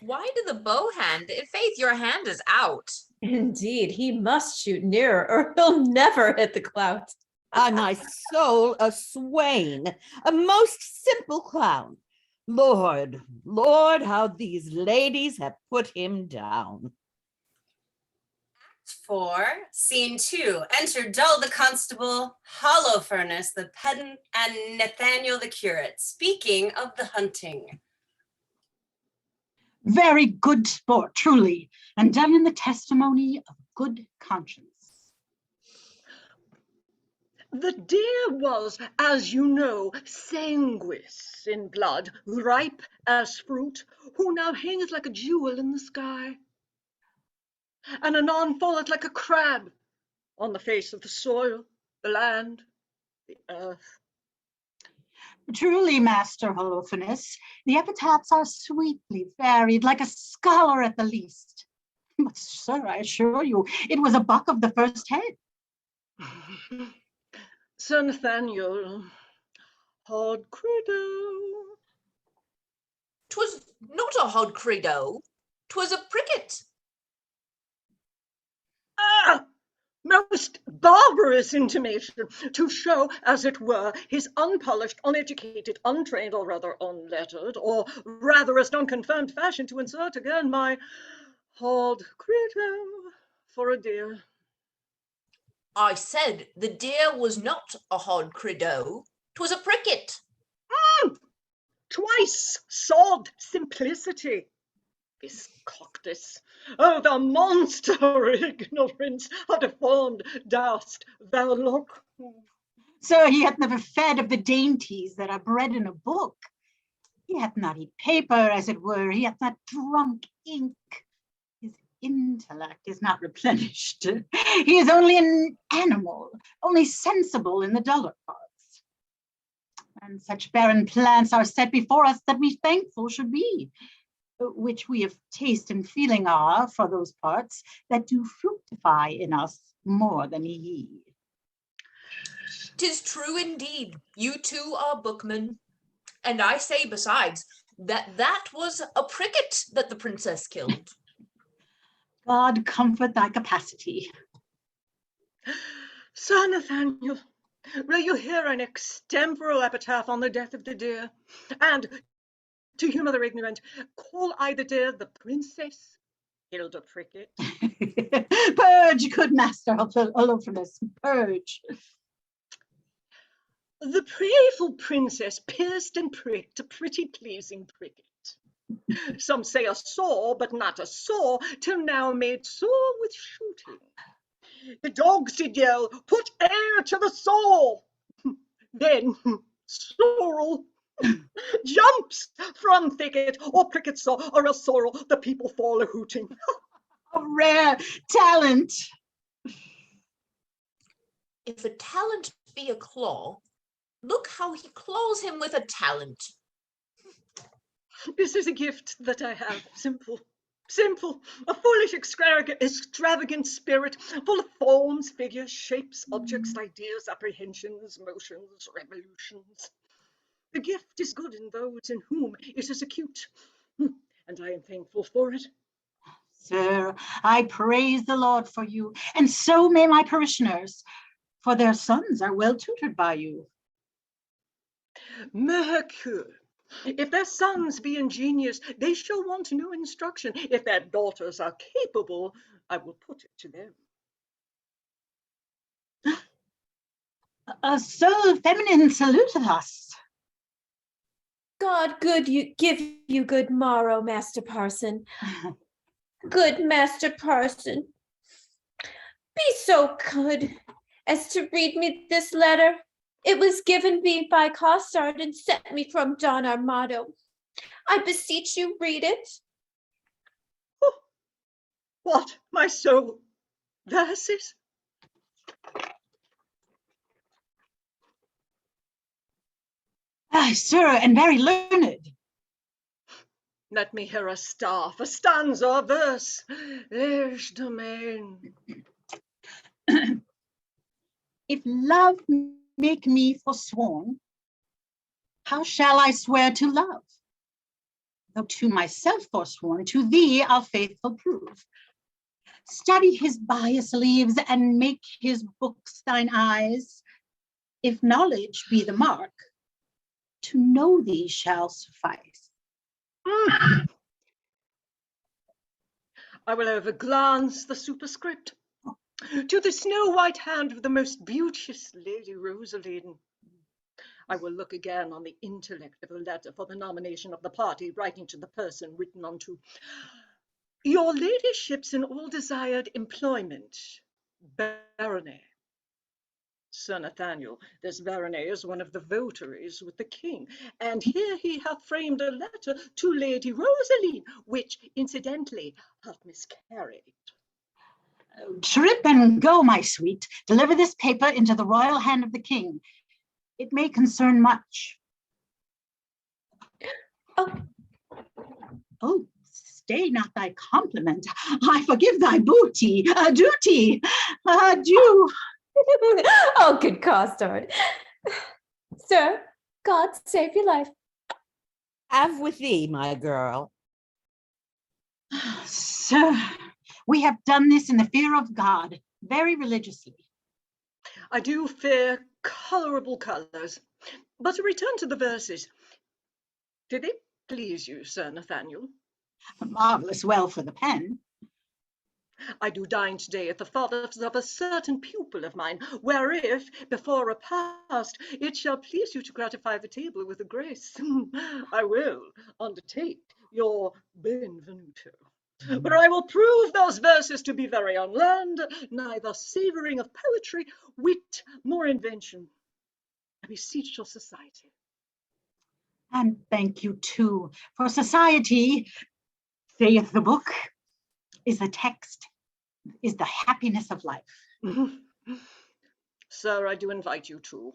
[SPEAKER 5] Why do the bow hand? In faith, your hand is out.
[SPEAKER 11] Indeed, he must shoot nearer or he'll never hit the clout.
[SPEAKER 6] On my soul, a swain, a most simple clown. Lord, Lord, how these ladies have put him down.
[SPEAKER 1] Act 4, Scene 2. Enter Dull the constable, Holofernes the pedant, and Nathaniel the curate, speaking of the hunting.
[SPEAKER 13] Very good sport, truly, and done in the testimony of good conscience.
[SPEAKER 7] The deer was, as you know, sanguis in blood, ripe as fruit, who now hangeth like a jewel in the sky, and anon falleth like a crab on the face of the soil, the land, the earth.
[SPEAKER 13] Truly, Master Holofernes, the epitaphs are sweetly varied, like a scholar at the least. But, sir, I assure you, it was a buck of the first head.
[SPEAKER 7] Sir Nathaniel, hard credo.
[SPEAKER 5] 'Twas not a hod credo, 'twas a pricket.
[SPEAKER 7] Ah! Most barbarous intimation, to show, as it were, his unpolished, uneducated, untrained, or rather unlettered, or rather as non-confirmed fashion to insert again my hard credo for a deer.
[SPEAKER 5] I said the deer was not a hod credo, 'twas a pricket.
[SPEAKER 7] Twice sod simplicity. This coctus, oh, the monster ignorance, how deformed dost thou look.
[SPEAKER 13] Sir, he hath never fed of the dainties that are bred in a book. He hath not eat paper, as it were. He hath not drunk ink. His intellect is not replenished. He is only an animal, only sensible in the duller parts. And such barren plants are set before us that we thankful should be, which we of taste and feeling are for those parts that do fructify in us more than ye.
[SPEAKER 5] 'Tis true indeed, you two are bookmen. And I say besides, that was a pricket that the princess killed.
[SPEAKER 13] God comfort thy capacity.
[SPEAKER 7] Sir Nathaniel, will you hear an extemporal epitaph on the death of the deer? And to humor the ignorant, call I the deer the princess Hilda Pricket?
[SPEAKER 13] Purge, good Master Holofernes, purge.
[SPEAKER 7] The prayerful princess pierced and pricked a pretty pleasing pricket. Some say a sore, but not a sore, till now made sore with shooting. The dogs did yell, put air to the sore. Then sorrel jumps from thicket, or pricket saw, or else sorrel, the people fall a-hooting.
[SPEAKER 13] A rare talent.
[SPEAKER 5] If a talent be a claw, look how he claws him with a talent.
[SPEAKER 7] This is a gift that I have, simple, a foolish, extravagant spirit, full of forms, figures, shapes, objects, ideas, apprehensions, motions, revolutions. The gift is good in those in whom it is acute, and I am thankful for it.
[SPEAKER 13] Sir, I praise the Lord for you, and so may my parishioners, for their sons are well tutored by you.
[SPEAKER 7] Mercure, If their sons be ingenious, they shall want no instruction. If their daughters are capable, I will put it to them.
[SPEAKER 13] So feminine saluteth us.
[SPEAKER 11] God give you good morrow, Master Parson. Good Master Parson. Be so good as to read me this letter. It was given me by Costard and sent me from Don Armado. I beseech you, read it.
[SPEAKER 7] Oh, what, my soul? Verses?
[SPEAKER 13] Aye, sir, and very learned.
[SPEAKER 7] Let me hear a staff, a stanza, a verse. There's Dumaine.
[SPEAKER 13] If love make me forsworn, how shall I swear to love? Though to myself forsworn, to thee I'll faithful prove. Study his bias leaves and make his books thine eyes. If knowledge be the mark, to know thee shall suffice.
[SPEAKER 7] I will overglance the superscript. To the snow-white hand of the most beauteous Lady Rosaline. I will look again on the intellect of the letter for the nomination of the party, writing to the person written unto. Your ladyship's in all desired employment, Berowne. Sir Nathaniel, this Berowne is one of the votaries with the king, and here he hath framed a letter to Lady Rosaline, which incidentally hath miscarried.
[SPEAKER 13] Trip and go, my sweet. Deliver this paper into the royal hand of the king. It may concern much. Oh, stay not thy compliment. I forgive thy booty, duty, adieu.
[SPEAKER 11] Oh, good Costard. Sir, God save your life.
[SPEAKER 6] Have with thee, my girl.
[SPEAKER 13] Sir, we have done this in the fear of God, very religiously.
[SPEAKER 7] I do fear colourable colours. But to return to the verses, did they please you, Sir Nathaniel?
[SPEAKER 13] Marvellous well for the pen.
[SPEAKER 7] I do dine today at the father's of a certain pupil of mine, where if, before repast, it shall please you to gratify the table with a grace, I will undertake your benvenuto. But I will prove those verses to be very unlearned, neither savouring of poetry, wit, nor invention. I beseech your society.
[SPEAKER 13] And thank you too, for society, saith the book, is the text, is the happiness of life.
[SPEAKER 7] Sir, I do invite you to.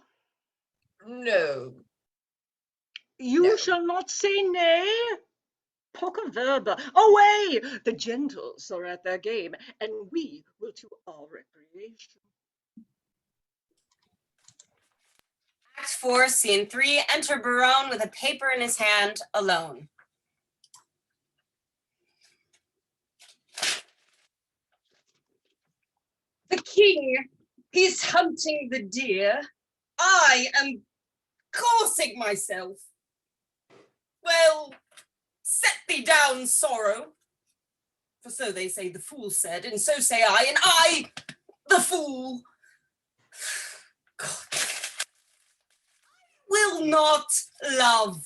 [SPEAKER 5] No.
[SPEAKER 7] You
[SPEAKER 5] No.
[SPEAKER 7] shall not say nay. Poca verba. Away! The gentles are at their game, and we will to our recreation.
[SPEAKER 1] Act 4, Scene 3, enter Berowne with a paper in his hand, alone. The king, he's hunting the deer. I am coursing myself. Well, set thee down, sorrow. For so they say the fool said, and so say I, and I, the fool. God. Will not love.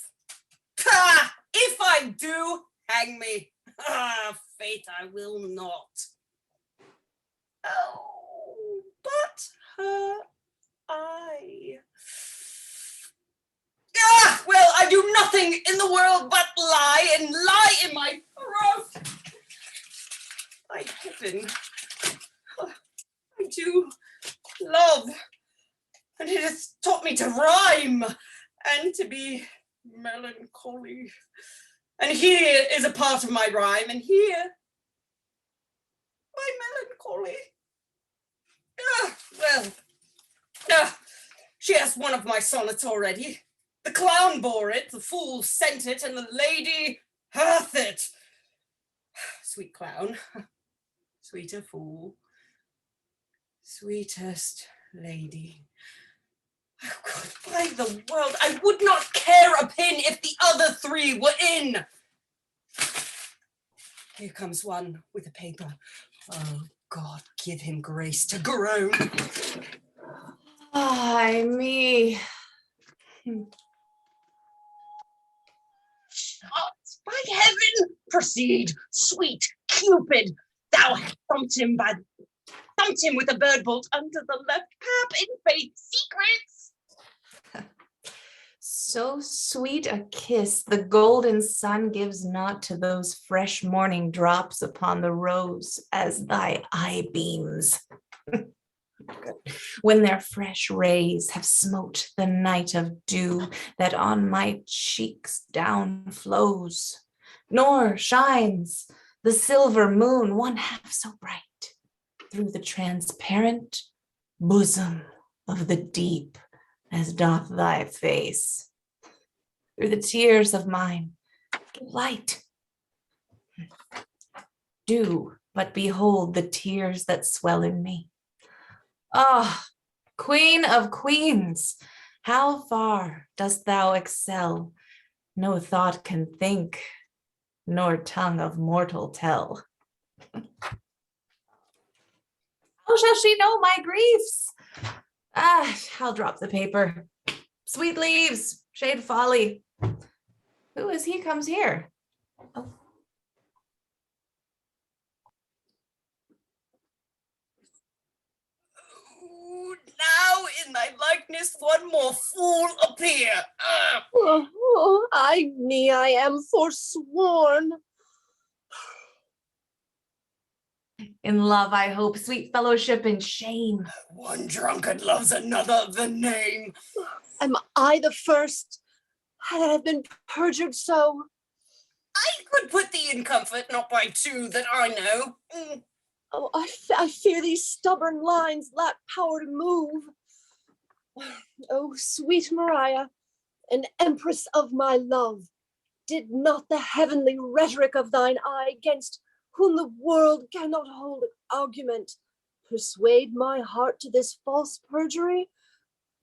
[SPEAKER 1] Pah! If I do, hang me. Ah, fate, I will not. Oh, but her eye. Ah, well, I do nothing in the world but lie, and lie in my throat. My heaven, I do love, and it has taught me to rhyme and to be melancholy. And here is a part of my rhyme, and here, my melancholy. She has one of my sonnets already. The clown bore it, the fool sent it, and the lady hath it. Sweet clown, sweeter fool, sweetest lady. Oh God, by the world, I would not care a pin if the other three were in. Here comes one with a paper. Oh God, give him grace to groan.
[SPEAKER 2] Ay me.
[SPEAKER 14] By heaven, proceed, sweet Cupid. Thou thumped him with a bird bolt under the left cap in faith secrets.
[SPEAKER 2] So sweet a kiss the golden sun gives not to those fresh morning drops upon the rose as thy eye beams. When their fresh rays have smote the night of dew that on my cheeks down flows, nor shines the silver moon one half so bright through the transparent bosom of the deep as doth thy face. Through the tears of mine, give light. Do but behold the tears that swell in me. Ah, Queen of Queens, how far dost thou excel? No thought can think, nor tongue of mortal tell. How shall she know my griefs? Ah, I'll drop the paper. Sweet leaves, shade folly. Who is he comes here? Oh.
[SPEAKER 1] Now in thy likeness one more fool appear.
[SPEAKER 3] Ay me, I am forsworn.
[SPEAKER 2] In love, I hope, sweet fellowship in shame.
[SPEAKER 1] One drunkard loves another of the name.
[SPEAKER 3] Am I the first that have been perjured so?
[SPEAKER 1] I could put thee in comfort, not by two that I know.
[SPEAKER 3] Oh, I fear these stubborn lines lack power to move. Oh, sweet Maria, an empress of my love, did not the heavenly rhetoric of thine eye, against whom the world cannot hold argument, persuade my heart to this false perjury?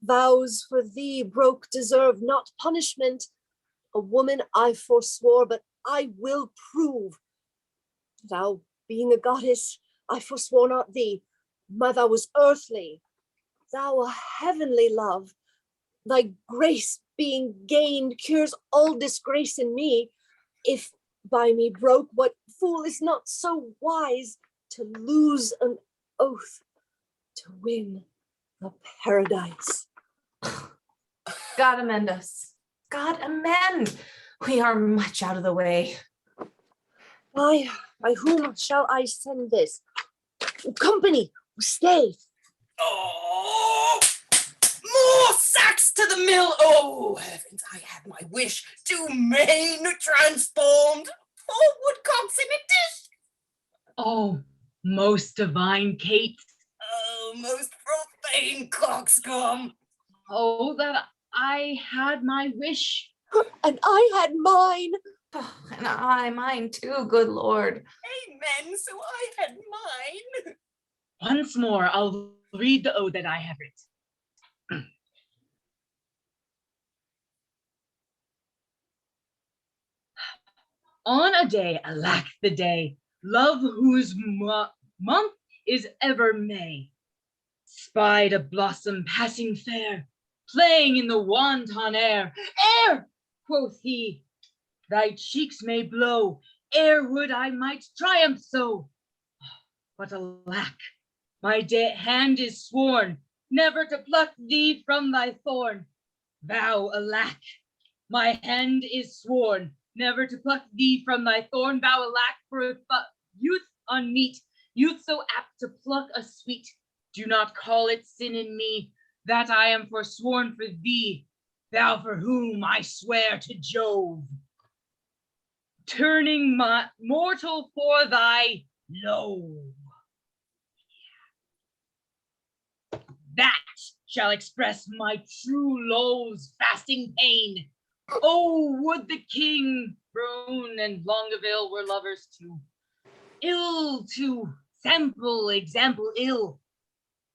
[SPEAKER 3] Vows for thee broke deserve not punishment. A woman I forswore, but I will prove. Thou being a goddess, I forswore not thee. Thou was earthly, thou a heavenly love. Thy grace being gained cures all disgrace in me. If by me broke, what fool is not so wise to lose an oath to win a paradise?
[SPEAKER 2] God amend us. God amend. We are much out of the way.
[SPEAKER 3] By whom shall I send this? Company, stay.
[SPEAKER 1] Oh, more sacks to the mill. Oh, heavens, I have my wish. Dumaine transformed. 4 woodcocks in a dish.
[SPEAKER 4] Oh, most divine Kate.
[SPEAKER 1] Oh, most profane coxcomb.
[SPEAKER 4] Oh, that I had my wish.
[SPEAKER 3] And I had mine.
[SPEAKER 2] Oh, and I mine too, good Lord.
[SPEAKER 1] Amen, so I had mine.
[SPEAKER 4] Once more, I'll read the ode that I have written. On a day, alack the day, love whose month is ever May, spied a blossom passing fair, playing in the wanton air. Air, quoth he, thy cheeks may blow, ere would I might triumph so. But alack, my hand is sworn, never to pluck thee from thy thorn. Vow, alack, my hand is sworn, never to pluck thee from thy thorn. Vow, alack, for youth unmeet, youth so apt to pluck a sweet. Do not call it sin in me, that I am forsworn for thee, thou for whom I swear to Jove. Turning my mortal for thy lowe. That shall express my true lowe's fasting pain. Oh, would the king, Berowne and Longaville were lovers too. Ill to example ill.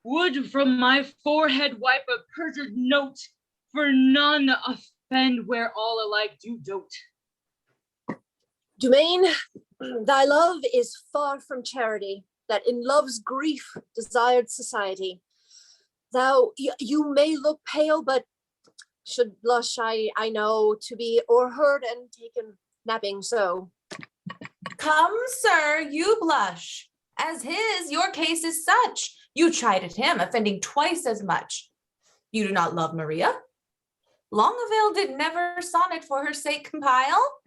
[SPEAKER 4] would from my forehead wipe a perjured note, for none offend where all alike do dote.
[SPEAKER 3] Dumaine, thy love is far from charity, that in love's grief desired society. You may look pale, but should blush, I know, to be o'erheard and taken napping so.
[SPEAKER 2] Come, sir, you blush. As your case is such. You chided him, offending twice as much. You do not love Maria? Longaville did never sonnet for her sake compile.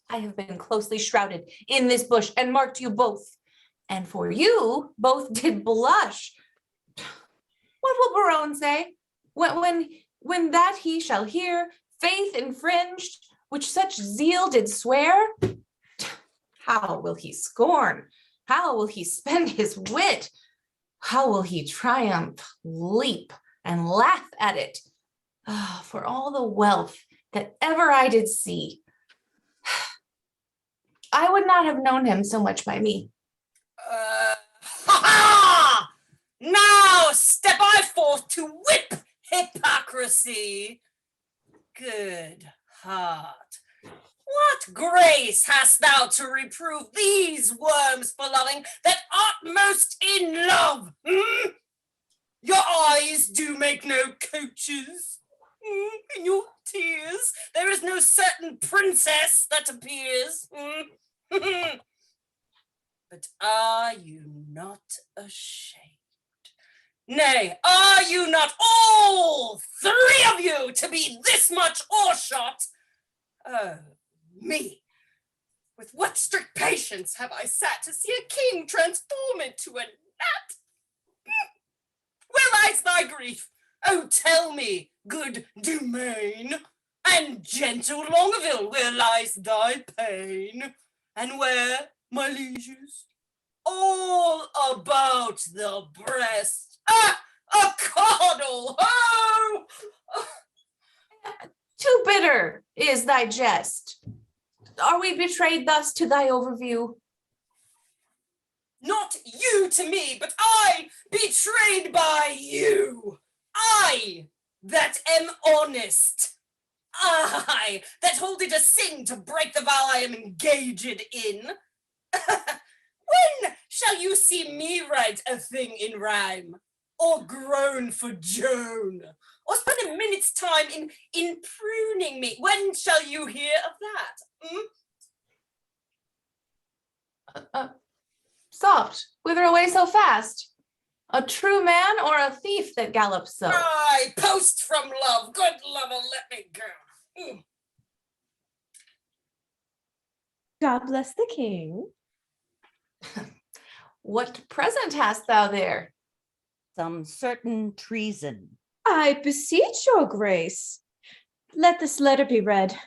[SPEAKER 2] I have been closely shrouded in this bush and marked you both. And for you, both did blush. What will Berowne say? When that he shall hear faith infringed, which such zeal did swear? How will he scorn? How will he spend his wit? How will he triumph, leap, and laugh at it? Ah, for all the wealth that ever I did see, I would not have known him so much by me.
[SPEAKER 1] Ha ha! Now step I forth to whip hypocrisy. Good heart, what grace hast thou to reprove these worms for loving that art most in love? Your eyes do make no coaches. In your tears there is no certain princess that appears. But are you not ashamed? Nay, are you not all three of you to be this much o'ershot? Oh, me, with what strict patience have I sat to see a king transform into a gnat? Where lies thy grief? Oh, tell me, good Dumaine, and gentle Longaville, where lies thy pain? And where, my lieges? All about the breast. Ah, a coddle! Oh!
[SPEAKER 2] Too bitter is thy jest. Are we betrayed thus to thy overview?
[SPEAKER 1] Not you to me, but I betrayed by you. I that am honest. I that hold it a sin to break the vow I am engaged in. When shall you see me write a thing in rhyme, or groan for Joan, or spend a minute's time in pruning me? When shall you hear of that?
[SPEAKER 2] Soft, whither away so fast? A true man or a thief that gallops so?
[SPEAKER 1] I post from love. Good lover, let me go.
[SPEAKER 11] God bless the king.
[SPEAKER 2] What present hast thou there?
[SPEAKER 6] Some certain treason.
[SPEAKER 11] I beseech your grace. Let this letter be read.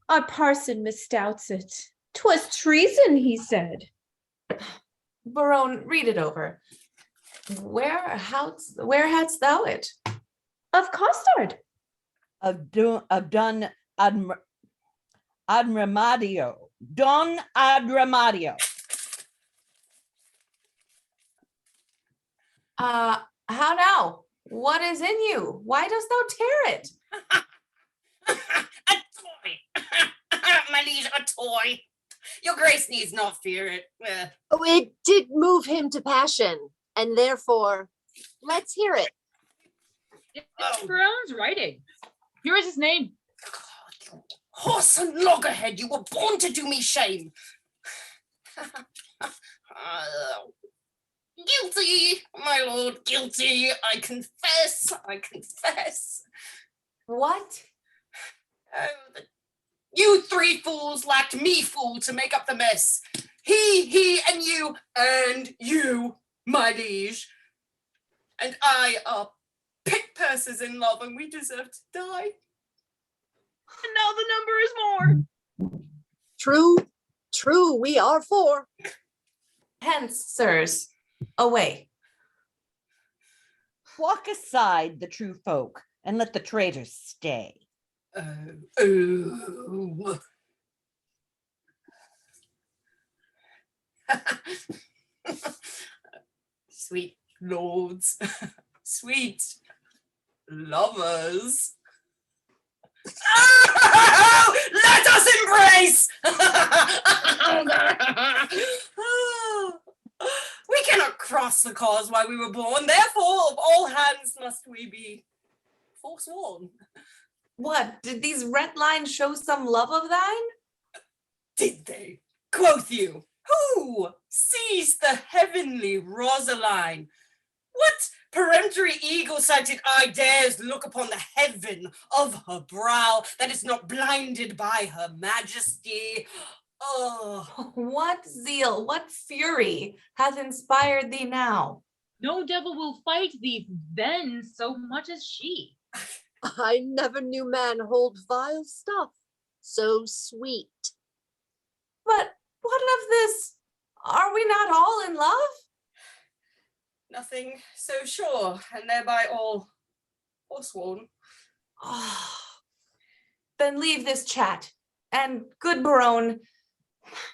[SPEAKER 11] Our parson misdoubts it. 'Twas treason, he said.
[SPEAKER 2] Berowne, read it over. Where hadst thou it?
[SPEAKER 11] Of Costard.
[SPEAKER 6] Of Don Adremadio. Don Adremadio.
[SPEAKER 2] How now? What is in you? Why dost thou tear it?
[SPEAKER 1] A toy. My liege, a toy. Your grace needs not fear it.
[SPEAKER 3] Oh, it did move him to passion, and therefore, let's hear it.
[SPEAKER 4] It's Berowne's writing. Here is his name.
[SPEAKER 1] Horse and loggerhead, you were born to do me shame. Guilty, my lord, guilty. I confess, I confess.
[SPEAKER 2] What?
[SPEAKER 1] You three fools lacked me fool to make up the mess. He, and you, my liege. And I are pick purses in love, and we deserve to die.
[SPEAKER 4] And now the number is more.
[SPEAKER 3] True, we are four.
[SPEAKER 2] Hence, sirs, away.
[SPEAKER 6] Walk aside the true folk, and let the traitors stay.
[SPEAKER 1] Sweet lords, sweet lovers. Oh, let us embrace! We cannot cross the cause why we were born, therefore of all hands must we be forsworn.
[SPEAKER 2] What, did these red lines show some love of thine?
[SPEAKER 1] Did they? Quoth you, who sees the heavenly Rosaline? What peremptory eagle-sighted eye dares look upon the heaven of her brow that is not blinded by her majesty? Oh,
[SPEAKER 2] what zeal, what fury hath inspired thee now?
[SPEAKER 4] No devil will fight thee then so much as she.
[SPEAKER 3] I never knew man hold vile stuff so sweet.
[SPEAKER 2] But what of this? Are we not all in love?
[SPEAKER 1] nothing so sure, and thereby all forsworn.
[SPEAKER 2] Oh, then leave this chat, and good Berowne,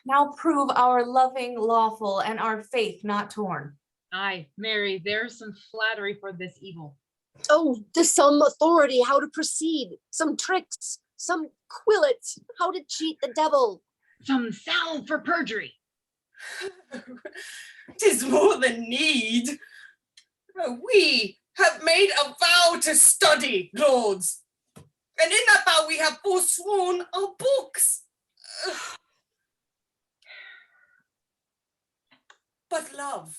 [SPEAKER 2] now prove our loving lawful and our faith not torn.
[SPEAKER 4] Aye, Mary, there's some flattery for this evil.
[SPEAKER 3] Oh, there's some authority how to proceed, some tricks, some quillets, how to cheat the devil.
[SPEAKER 4] Some salve for perjury.
[SPEAKER 1] 'Tis more than need. We have made a vow to study, lords, and in that vow we have forsworn our books. But love,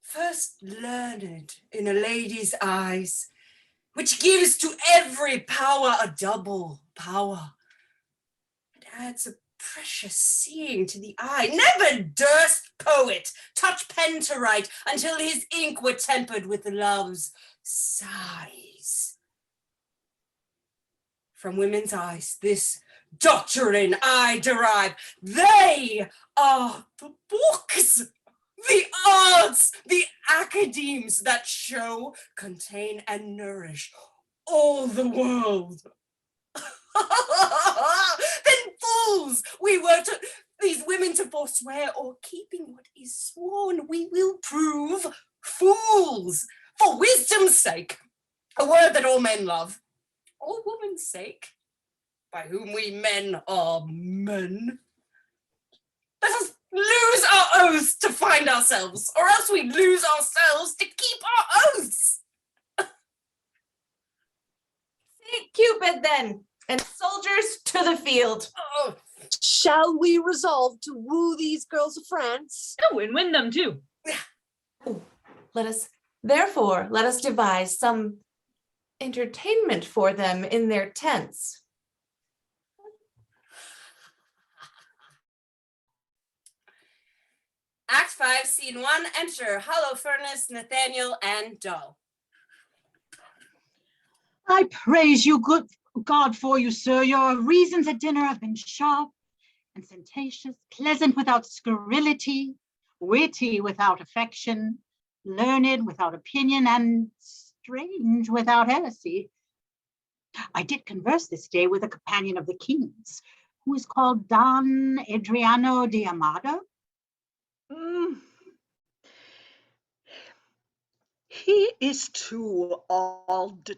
[SPEAKER 1] first learned in a lady's eyes, which gives to every power a double power, it adds a precious seeing to the eye. Never durst poet touch pen to write until his ink were tempered with love's sighs. From women's eyes this doctrine I derive. They are the books, the arts, the academes that show, contain, and nourish all the world. Then fools we were to these women to forswear, or keeping what is sworn, we will prove fools for wisdom's sake, a word that all men love, or woman's sake, by whom we men are men. Let us lose our oaths to find ourselves, or else we lose ourselves to keep our oaths.
[SPEAKER 2] Saint Cupid then, and soldiers to the field.
[SPEAKER 1] Oh.
[SPEAKER 3] Shall we resolve to woo these girls of France?
[SPEAKER 4] Oh, and win them too.
[SPEAKER 2] Let us devise some entertainment for them in their tents.
[SPEAKER 1] Act 5, Scene 1, enter Holofernes, Nathaniel, and Dull.
[SPEAKER 13] I praise you, good God, for you, sir. Your reasons at dinner have been sharp and sententious, pleasant without scurrility, witty without affection, learned without opinion, and strange without heresy. I did converse this day with a companion of the king's, who is called Don Adriano de Armado.
[SPEAKER 7] He is too odd,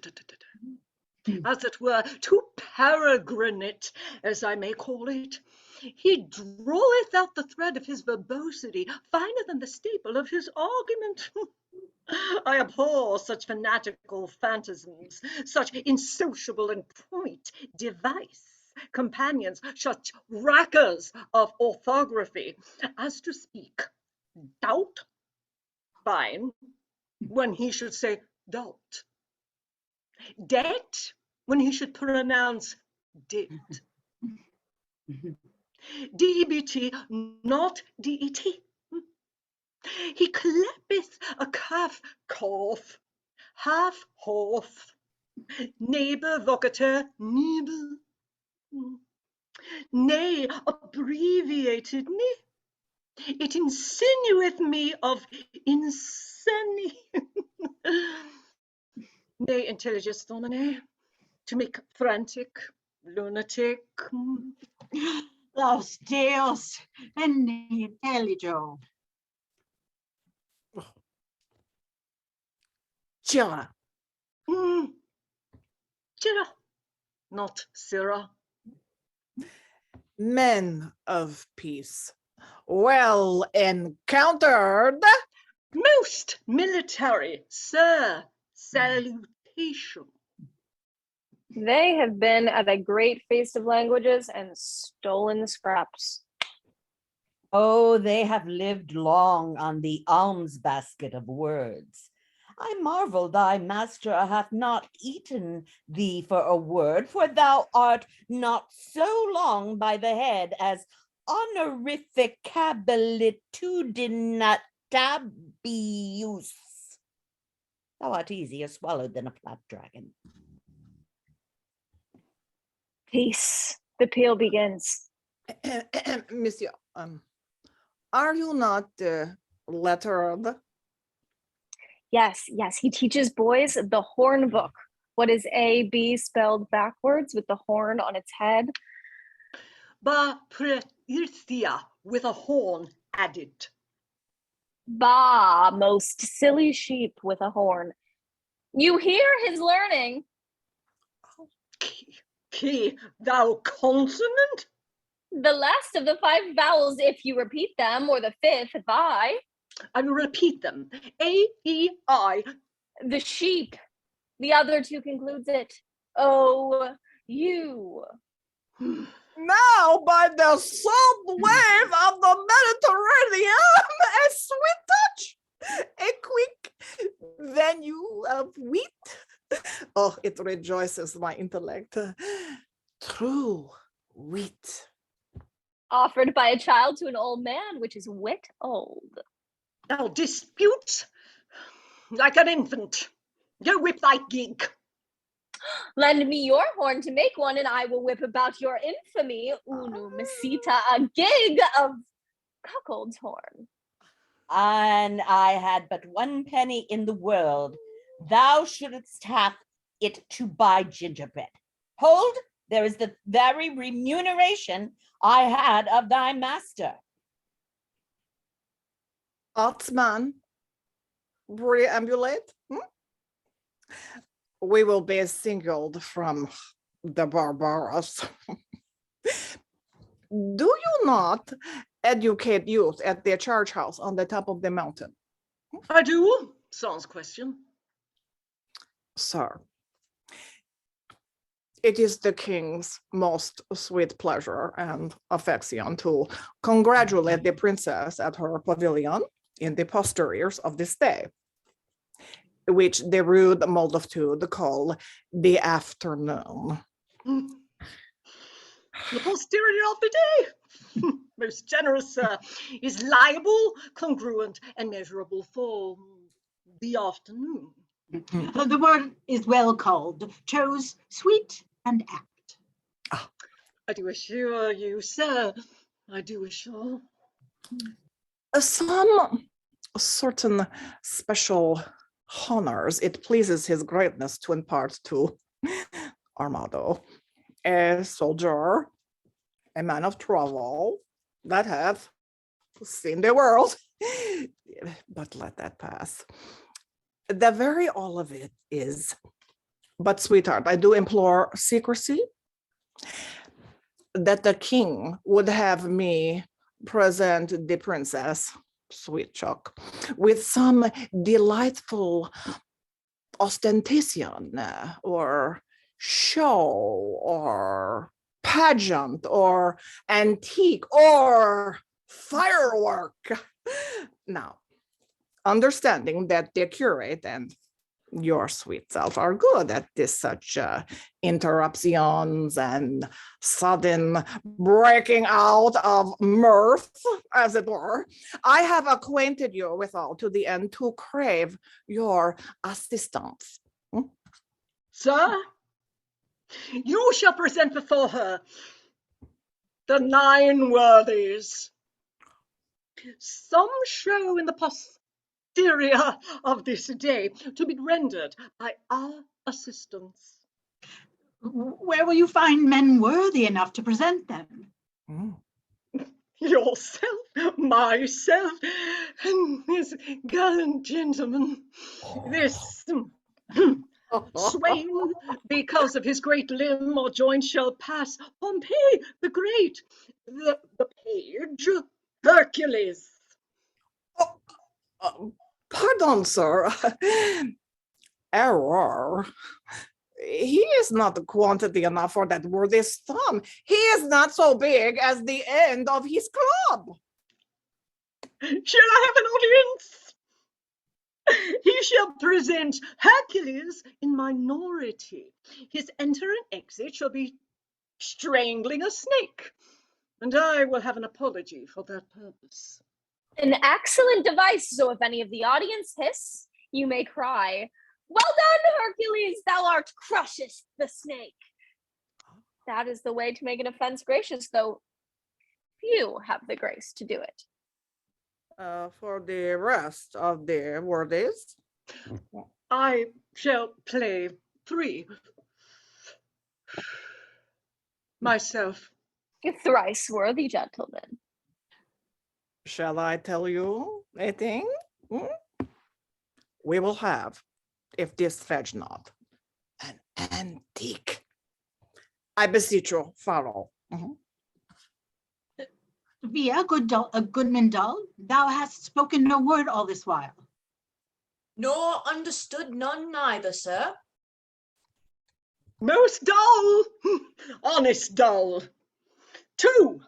[SPEAKER 7] as it were, too peregrinate, as I may call it. He draweth out the thread of his verbosity finer than the staple of his argument. I abhor such fanatical phantasms, such insociable and point device companions, such rackers of orthography, as to speak doubt, fine, when he should say doubt, debt, when he should pronounce debt, DEBT, not DET. He clappeth a calf cough, half horse, neighbor vocateur, neighbor, nay, abbreviated me. It insinueth me of insani, nay, intelligis domine, to make frantic, lunatic.
[SPEAKER 13] Los Deus, and intelligio.
[SPEAKER 7] Chira.
[SPEAKER 14] Chira, not Syrah.
[SPEAKER 7] Men of peace, well encountered.
[SPEAKER 14] Most military, sir. Salutation.
[SPEAKER 8] They have been at a great feast of languages and stolen scraps.
[SPEAKER 6] Oh, they have lived long on the alms basket of words. I marvel thy master hath not eaten thee for a word, for thou art not so long by the head as honorificabilitudinatabius. Thou art easier swallowed than a flat dragon.
[SPEAKER 8] Peace. The peal begins.
[SPEAKER 7] Monsieur, are you not lettered?
[SPEAKER 8] Yes, he teaches boys the horn book. What is A, B spelled backwards with the horn on its head?
[SPEAKER 14] Ba preirthia, with a horn added.
[SPEAKER 8] Bah, most silly sheep with a horn. You hear his learning.
[SPEAKER 14] Key, thou consonant?
[SPEAKER 8] The last of the 5 vowels if you repeat them, or the 5th by.
[SPEAKER 14] I will repeat them. A, E, I.
[SPEAKER 8] The sheep. The other 2 concludes it. O, U.
[SPEAKER 7] Now, by the salt wave of the Mediterranean, a sweet touch, a quick venue of wheat. Oh, it rejoices my intellect. True wheat.
[SPEAKER 8] Offered by a child to an old man, which is wit old.
[SPEAKER 14] Thou dispute like an infant. Go whip thy gig.
[SPEAKER 8] Lend me your horn to make one, and I will whip about your infamy. Unu mesita, a gig of cuckold's horn.
[SPEAKER 6] And I had but 1 penny in the world. Thou shouldst have it to buy gingerbread. Hold, there is the very remuneration I had of thy master.
[SPEAKER 7] Otsman, preambulate. We will be singled from the barbarous. Do you not educate youth at the church house on the top of the mountain?
[SPEAKER 14] I do. Sans question.
[SPEAKER 7] Sir, it is the king's most sweet pleasure and affection to congratulate the princess at her pavilion in the posteriors of this day, which the rude multitude call the afternoon.
[SPEAKER 14] The posterior of the day. Most generous, sir, is liable, congruent, and measurable for the afternoon.
[SPEAKER 13] The word is well called. Chose sweet and apt.
[SPEAKER 14] I do assure you, sir, I do assure.
[SPEAKER 7] Some certain special honors it pleases his greatness to impart to Armado, a soldier, a man of travel that hath seen the world. But let that pass. The very all of it is, but sweetheart, I do implore secrecy, that the king would have me present the princess, sweet Chuck, with some delightful ostentation or show or pageant or antique or firework. Now, understanding that the curate and your sweet self are good at this such interruptions and sudden breaking out of mirth, as it were, I have acquainted you with all to the end to crave your assistance.
[SPEAKER 14] Sir, you shall present before her the 9 worthies. Some show in the posterior of this day to be rendered by our assistance.
[SPEAKER 13] Where will you find men worthy enough to present them?
[SPEAKER 7] Yourself, myself, and this gallant gentleman, this swain, because of his great limb or joint, shall pass Pompey the Great, the page, Hercules. Pardon, sir. Error. He is not quantity enough for that worthy's thumb. He is not so big as the end of his club. Shall I have an audience? He shall present Hercules in minority. His enter and exit shall be strangling a snake, and I will have an apology for that purpose.
[SPEAKER 8] An excellent device, so if any of the audience hiss, you may cry, "Well done, Hercules, thou art crushest the snake." That is the way to make an offense gracious, though few have the grace to do it.
[SPEAKER 7] For the rest of the worthies, I shall play 3. Myself.
[SPEAKER 8] Thrice worthy gentleman.
[SPEAKER 7] Shall I tell you a thing? We will have, if this fetch not, an antique. I beseech you, follow.
[SPEAKER 13] Via, Goodman Dull, thou hast spoken no word all this while.
[SPEAKER 5] Nor understood none neither, sir.
[SPEAKER 7] Most dull, honest dull. 2.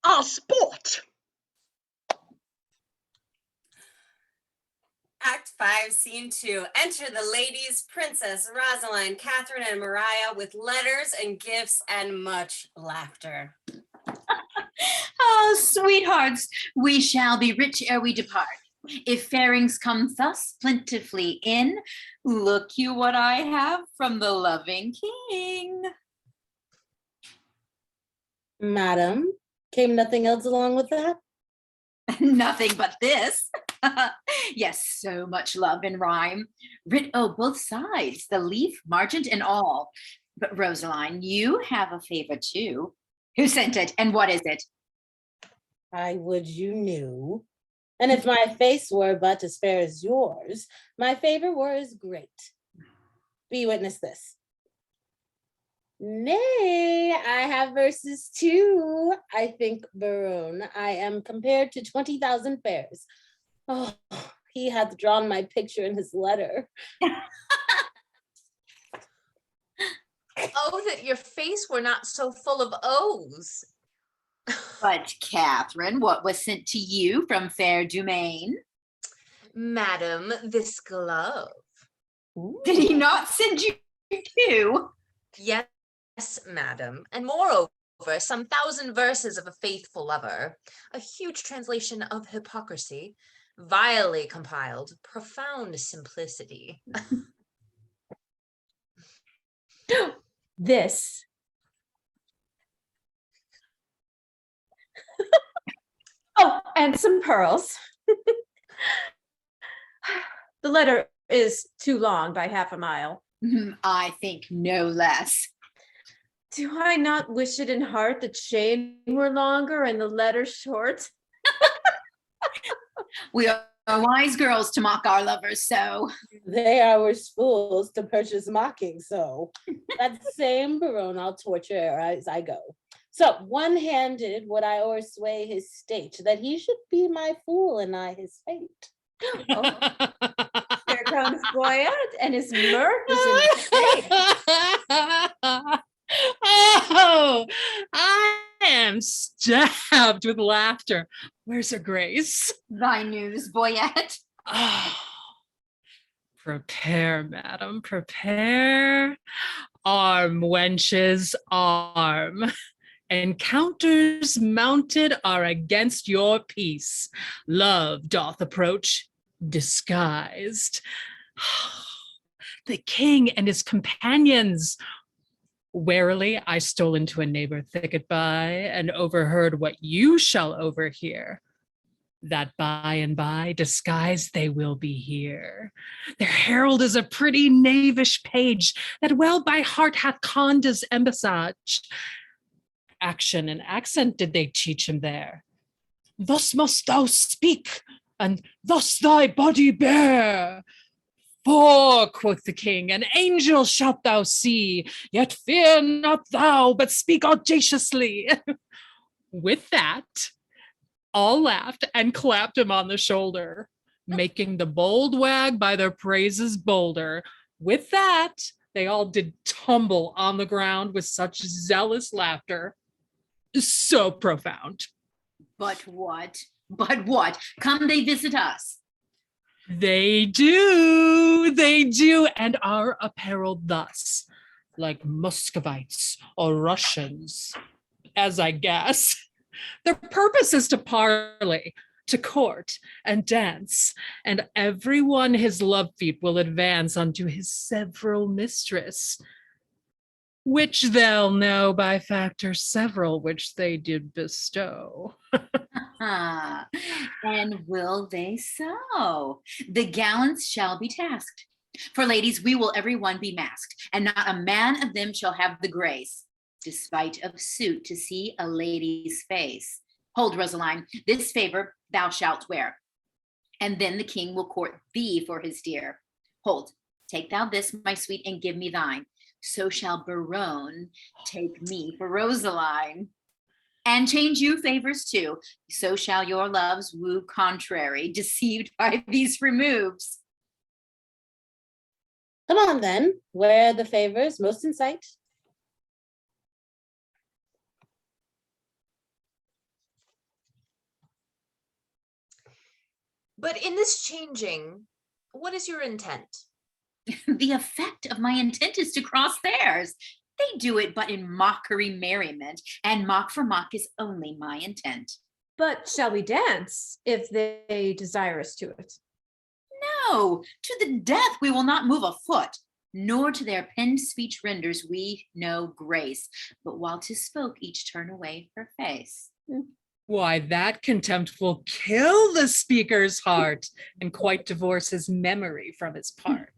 [SPEAKER 7] Our sport.
[SPEAKER 1] Act 5, Scene 2. Enter the ladies, Princess, Rosaline, Katherine, and Mariah with letters and gifts and much laughter.
[SPEAKER 10] Oh, sweethearts, we shall be rich ere we depart. If farings come thus plentifully in, look you what I have from the loving king.
[SPEAKER 12] Madam, came nothing else along with that?
[SPEAKER 10] Nothing but this. Yes, so much love in rhyme. Writ both sides, the leaf, margent, and all. But Rosaline, you have a favor too. Who sent it, and what is it?
[SPEAKER 12] I would you knew. And if my face were but as fair as yours, my favor were as great. Be witness this. Nay, I have verses too. I think Berowne, I am compared to 20,000 fairs. Oh, he hath drawn my picture in his letter.
[SPEAKER 5] Oh, that your face were not so full of O's.
[SPEAKER 10] But Katherine, what was sent to you from fair Dumaine?
[SPEAKER 5] Madam, this glove.
[SPEAKER 10] Ooh. Did he not send you two?
[SPEAKER 5] Yes, madam, and moreover, some 1,000 verses of a faithful lover, a huge translation of hypocrisy, vilely compiled, profound simplicity.
[SPEAKER 11] This. Oh, and some pearls. The letter is too long by half a mile.
[SPEAKER 10] I think no less.
[SPEAKER 11] Do I not wish it in heart the chain were longer and the letter short?
[SPEAKER 10] We are wise girls to mock our lovers so.
[SPEAKER 12] They are worse fools to purchase mocking so. That same Berowne I'll torture as I go. So one-handed would I o'ersway his state, that he should be my fool and I his fate.
[SPEAKER 11] Oh. Here comes Boyet, and his mirth is in his face.
[SPEAKER 9] Oh, I am stabbed with laughter. Where's her grace?
[SPEAKER 10] Thy news, Boyet.
[SPEAKER 9] Oh, prepare, madam, prepare. Arm, wenches, arm. Encounters mounted are against your peace. Love doth approach disguised. The king and his companions. Warily I stole into a neighbor thicket by and overheard what you shall overhear. That by and by disguised they will be here. Their herald is a pretty knavish page that well by heart hath conned his embassage. action and accent did they teach him there? Thus must thou speak, and thus thy body bear. For, quoth the king, an angel shalt thou see, yet fear not thou, but speak audaciously. With that, all laughed and clapped him on the shoulder, making the bold wag by their praises bolder. With that, they all did tumble on the ground with such zealous laughter, so profound.
[SPEAKER 10] But what? But what? Come they visit us.
[SPEAKER 9] They do, and are apparelled thus, like Muscovites or Russians, as I guess. Their purpose is to parley, to court and dance, and everyone his love feat will advance unto his several mistress, which they'll know by factor several which they did bestow.
[SPEAKER 10] And will they so? The gallants shall be tasked. For ladies, we will every one be masked, and not a man of them shall have the grace, despite of suit, to see a lady's face. Hold, Rosaline, this favor thou shalt wear, and then the king will court thee for his dear. Hold, take thou this, my sweet, and give me thine. So shall Berowne take me for Rosaline. And change you favors too. So shall your loves woo contrary, deceived by these removes.
[SPEAKER 12] Come on then, where are the favors most in sight?
[SPEAKER 5] But in this changing, what is your intent?
[SPEAKER 10] The effect of my intent is to cross theirs. They do it but in mockery merriment, and mock for mock is only my intent.
[SPEAKER 11] But shall we dance if they desire us to it?
[SPEAKER 10] No, to the death we will not move a foot, nor to their penned speech renders we no grace, but while 'tis spoke each turn away her face.
[SPEAKER 9] Why, that contempt will kill the speaker's heart and quite divorce his memory from his part.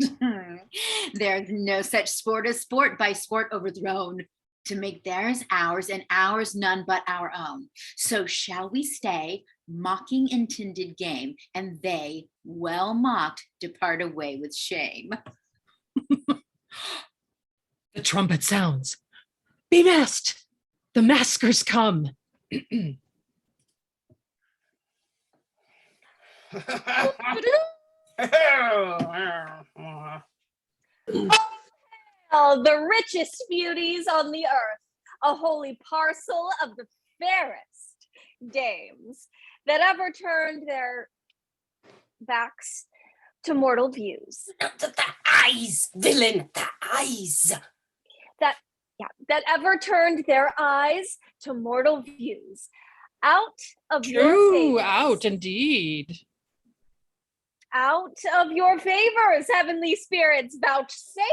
[SPEAKER 10] There's no such sport as sport by sport overthrown, to make theirs ours and ours none but our own. So shall we stay, mocking intended game, and they, well mocked, depart away with shame.
[SPEAKER 9] The trumpet sounds. Be masked! The maskers come.
[SPEAKER 8] Oh, the richest beauties on the earth, a holy parcel of the fairest dames that ever turned their backs to mortal views.
[SPEAKER 1] The eyes, villain, the eyes.
[SPEAKER 8] That ever turned their eyes to mortal views. Out of your
[SPEAKER 9] True,
[SPEAKER 8] favors.
[SPEAKER 9] out indeed.
[SPEAKER 8] Out of your favors, heavenly spirits, vouchsafe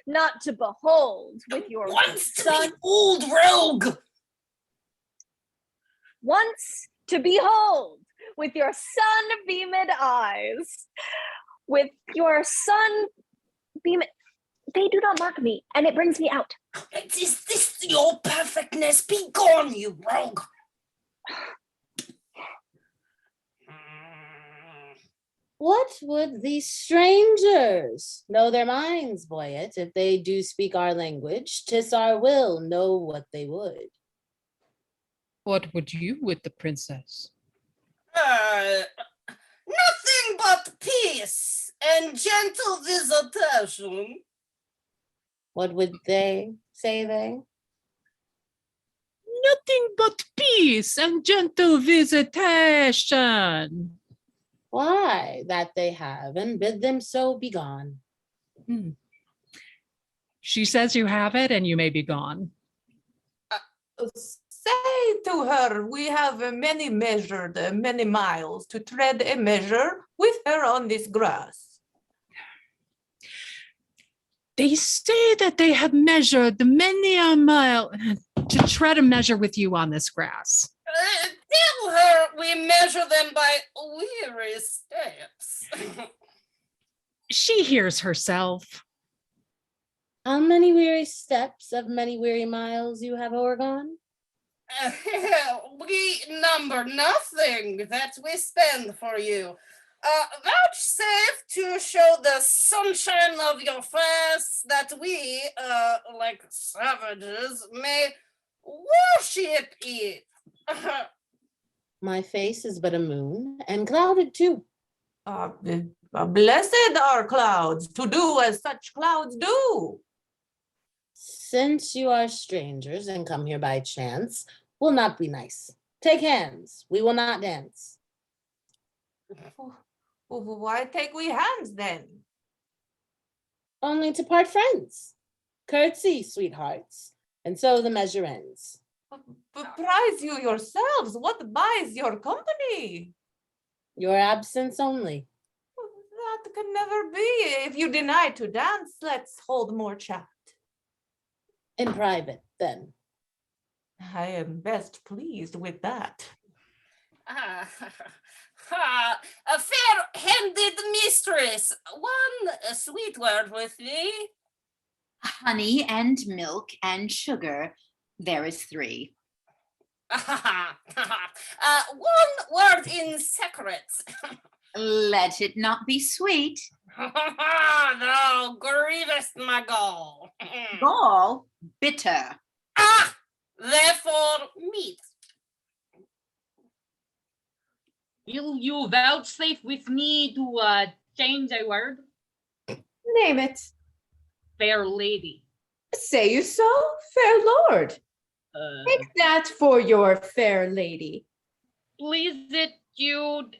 [SPEAKER 8] not to behold with your
[SPEAKER 1] Once to
[SPEAKER 8] son.
[SPEAKER 1] behold, rogue.
[SPEAKER 8] Once to behold with your sun-beamed eyes. With your sun-beamed. They do not mark me, and it brings me out.
[SPEAKER 1] Is this your perfectness? Be gone, you rogue.
[SPEAKER 12] What would these strangers know their minds, Boyet? If they do speak our language, 'tis our will know what they would.
[SPEAKER 9] What would you with the princess?
[SPEAKER 1] Nothing but peace and gentle visitation.
[SPEAKER 12] What would they, say they?
[SPEAKER 9] Nothing but peace and gentle visitation.
[SPEAKER 12] Why, that they have, and bid them so be gone.
[SPEAKER 9] She says you have it and you may be gone.
[SPEAKER 2] Say to her, we have many measured, many miles to tread a measure with her on this grass.
[SPEAKER 9] They say that they have measured the many a mile to tread a measure with you on this grass.
[SPEAKER 1] Tell her we measure them by weary steps.
[SPEAKER 9] She hears herself.
[SPEAKER 12] How many weary steps of many weary miles you have o'ergone?
[SPEAKER 1] We number nothing that we spend for you. Vouchsafe to show the sunshine of your face that we, like savages, may worship it.
[SPEAKER 12] My face is but a moon, and clouded too.
[SPEAKER 2] Blessed are clouds to do as such clouds do.
[SPEAKER 12] Since you are strangers and come here by chance, will not be nice. Take hands, we will not dance.
[SPEAKER 2] Why take we hands then?
[SPEAKER 12] Only to part friends. Curtsy, sweethearts, and so the measure ends.
[SPEAKER 2] Prize you yourselves, what buys your company?
[SPEAKER 12] Your absence only.
[SPEAKER 2] That can never be. If you deny to dance, let's hold more chat.
[SPEAKER 12] In private, then.
[SPEAKER 2] I am best pleased with that.
[SPEAKER 1] A fair-handed mistress, one sweet word with me.
[SPEAKER 10] Honey and milk and sugar, there is 3.
[SPEAKER 1] One word in secret.
[SPEAKER 10] Let it not be sweet.
[SPEAKER 1] Thou grievest my gall.
[SPEAKER 10] Gall, bitter.
[SPEAKER 1] Therefore meat.
[SPEAKER 4] Will you vouchsafe with me to change a word?
[SPEAKER 11] Name it.
[SPEAKER 4] Fair lady.
[SPEAKER 11] Say you so, fair lord? Take that for your fair lady.
[SPEAKER 4] Please it you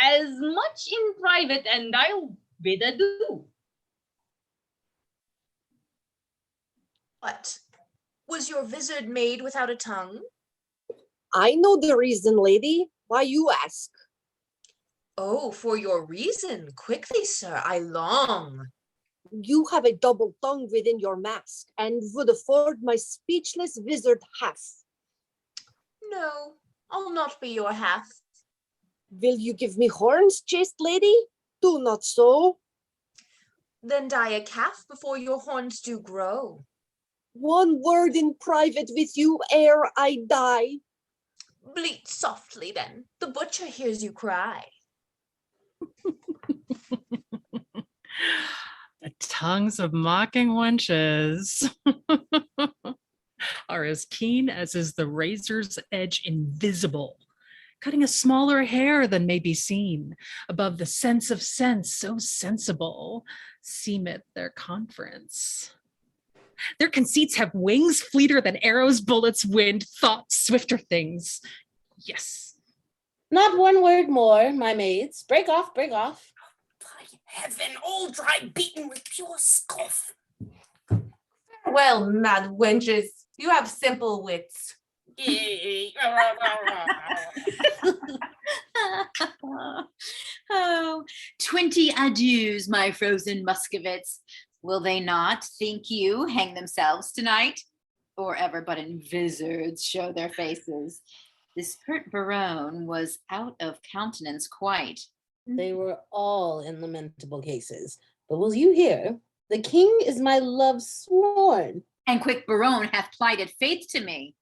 [SPEAKER 4] as much in private, and I'll bid adieu.
[SPEAKER 5] What? Was your vizard made without a tongue?
[SPEAKER 3] I know the reason, lady. Why you ask?
[SPEAKER 5] Oh, for your reason. Quickly, sir, I long.
[SPEAKER 3] You have a double tongue within your mask, and would afford my speechless wizard half.
[SPEAKER 5] No, I'll not be your half.
[SPEAKER 3] Will you give me horns, chaste lady? Do not so.
[SPEAKER 5] Then die a calf before your horns do grow.
[SPEAKER 3] One word in private with you ere I die.
[SPEAKER 5] Bleat softly then, the butcher hears you cry.
[SPEAKER 9] The tongues of mocking wenches are as keen as is the razor's edge invisible, cutting a smaller hair than may be seen. Above the sense of sense, so sensible, seemeth their conference. Their conceits have wings fleeter than arrows, bullets, wind, thoughts, swifter things. Yes.
[SPEAKER 12] Not one word more, my maids. Break off, break off.
[SPEAKER 1] By heaven, all dry beaten with pure scoff.
[SPEAKER 2] Well, mad wenches, you have simple wits.
[SPEAKER 10] Oh, 20 adieus, my frozen Muscovits. Will they not, think you, hang themselves tonight? Or ever but in vizards show their faces? This pert Berowne was out of countenance quite.
[SPEAKER 12] They were all in lamentable cases. But will you hear? The king is my love sworn.
[SPEAKER 10] And quick Berowne hath plighted faith to me.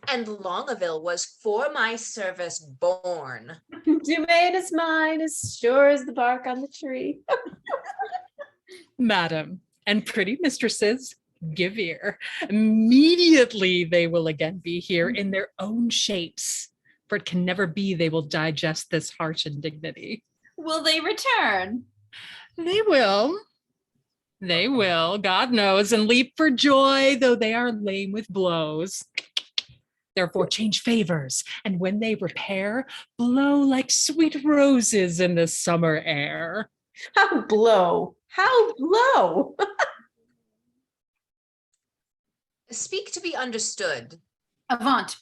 [SPEAKER 5] And Longaville was for my service born.
[SPEAKER 11] Dumaine is mine, as sure as the bark on the tree.
[SPEAKER 9] Madam and pretty mistresses, give ear. Immediately they will again be here in their own shapes, for it can never be they will digest this harsh indignity.
[SPEAKER 10] Will they return?
[SPEAKER 9] They will. They will, God knows, and leap for joy, though they are lame with blows. Therefore change favors, and when they repair, blow like sweet roses in the summer air.
[SPEAKER 11] How blow? How blow?
[SPEAKER 5] Speak to be understood.
[SPEAKER 10] Avant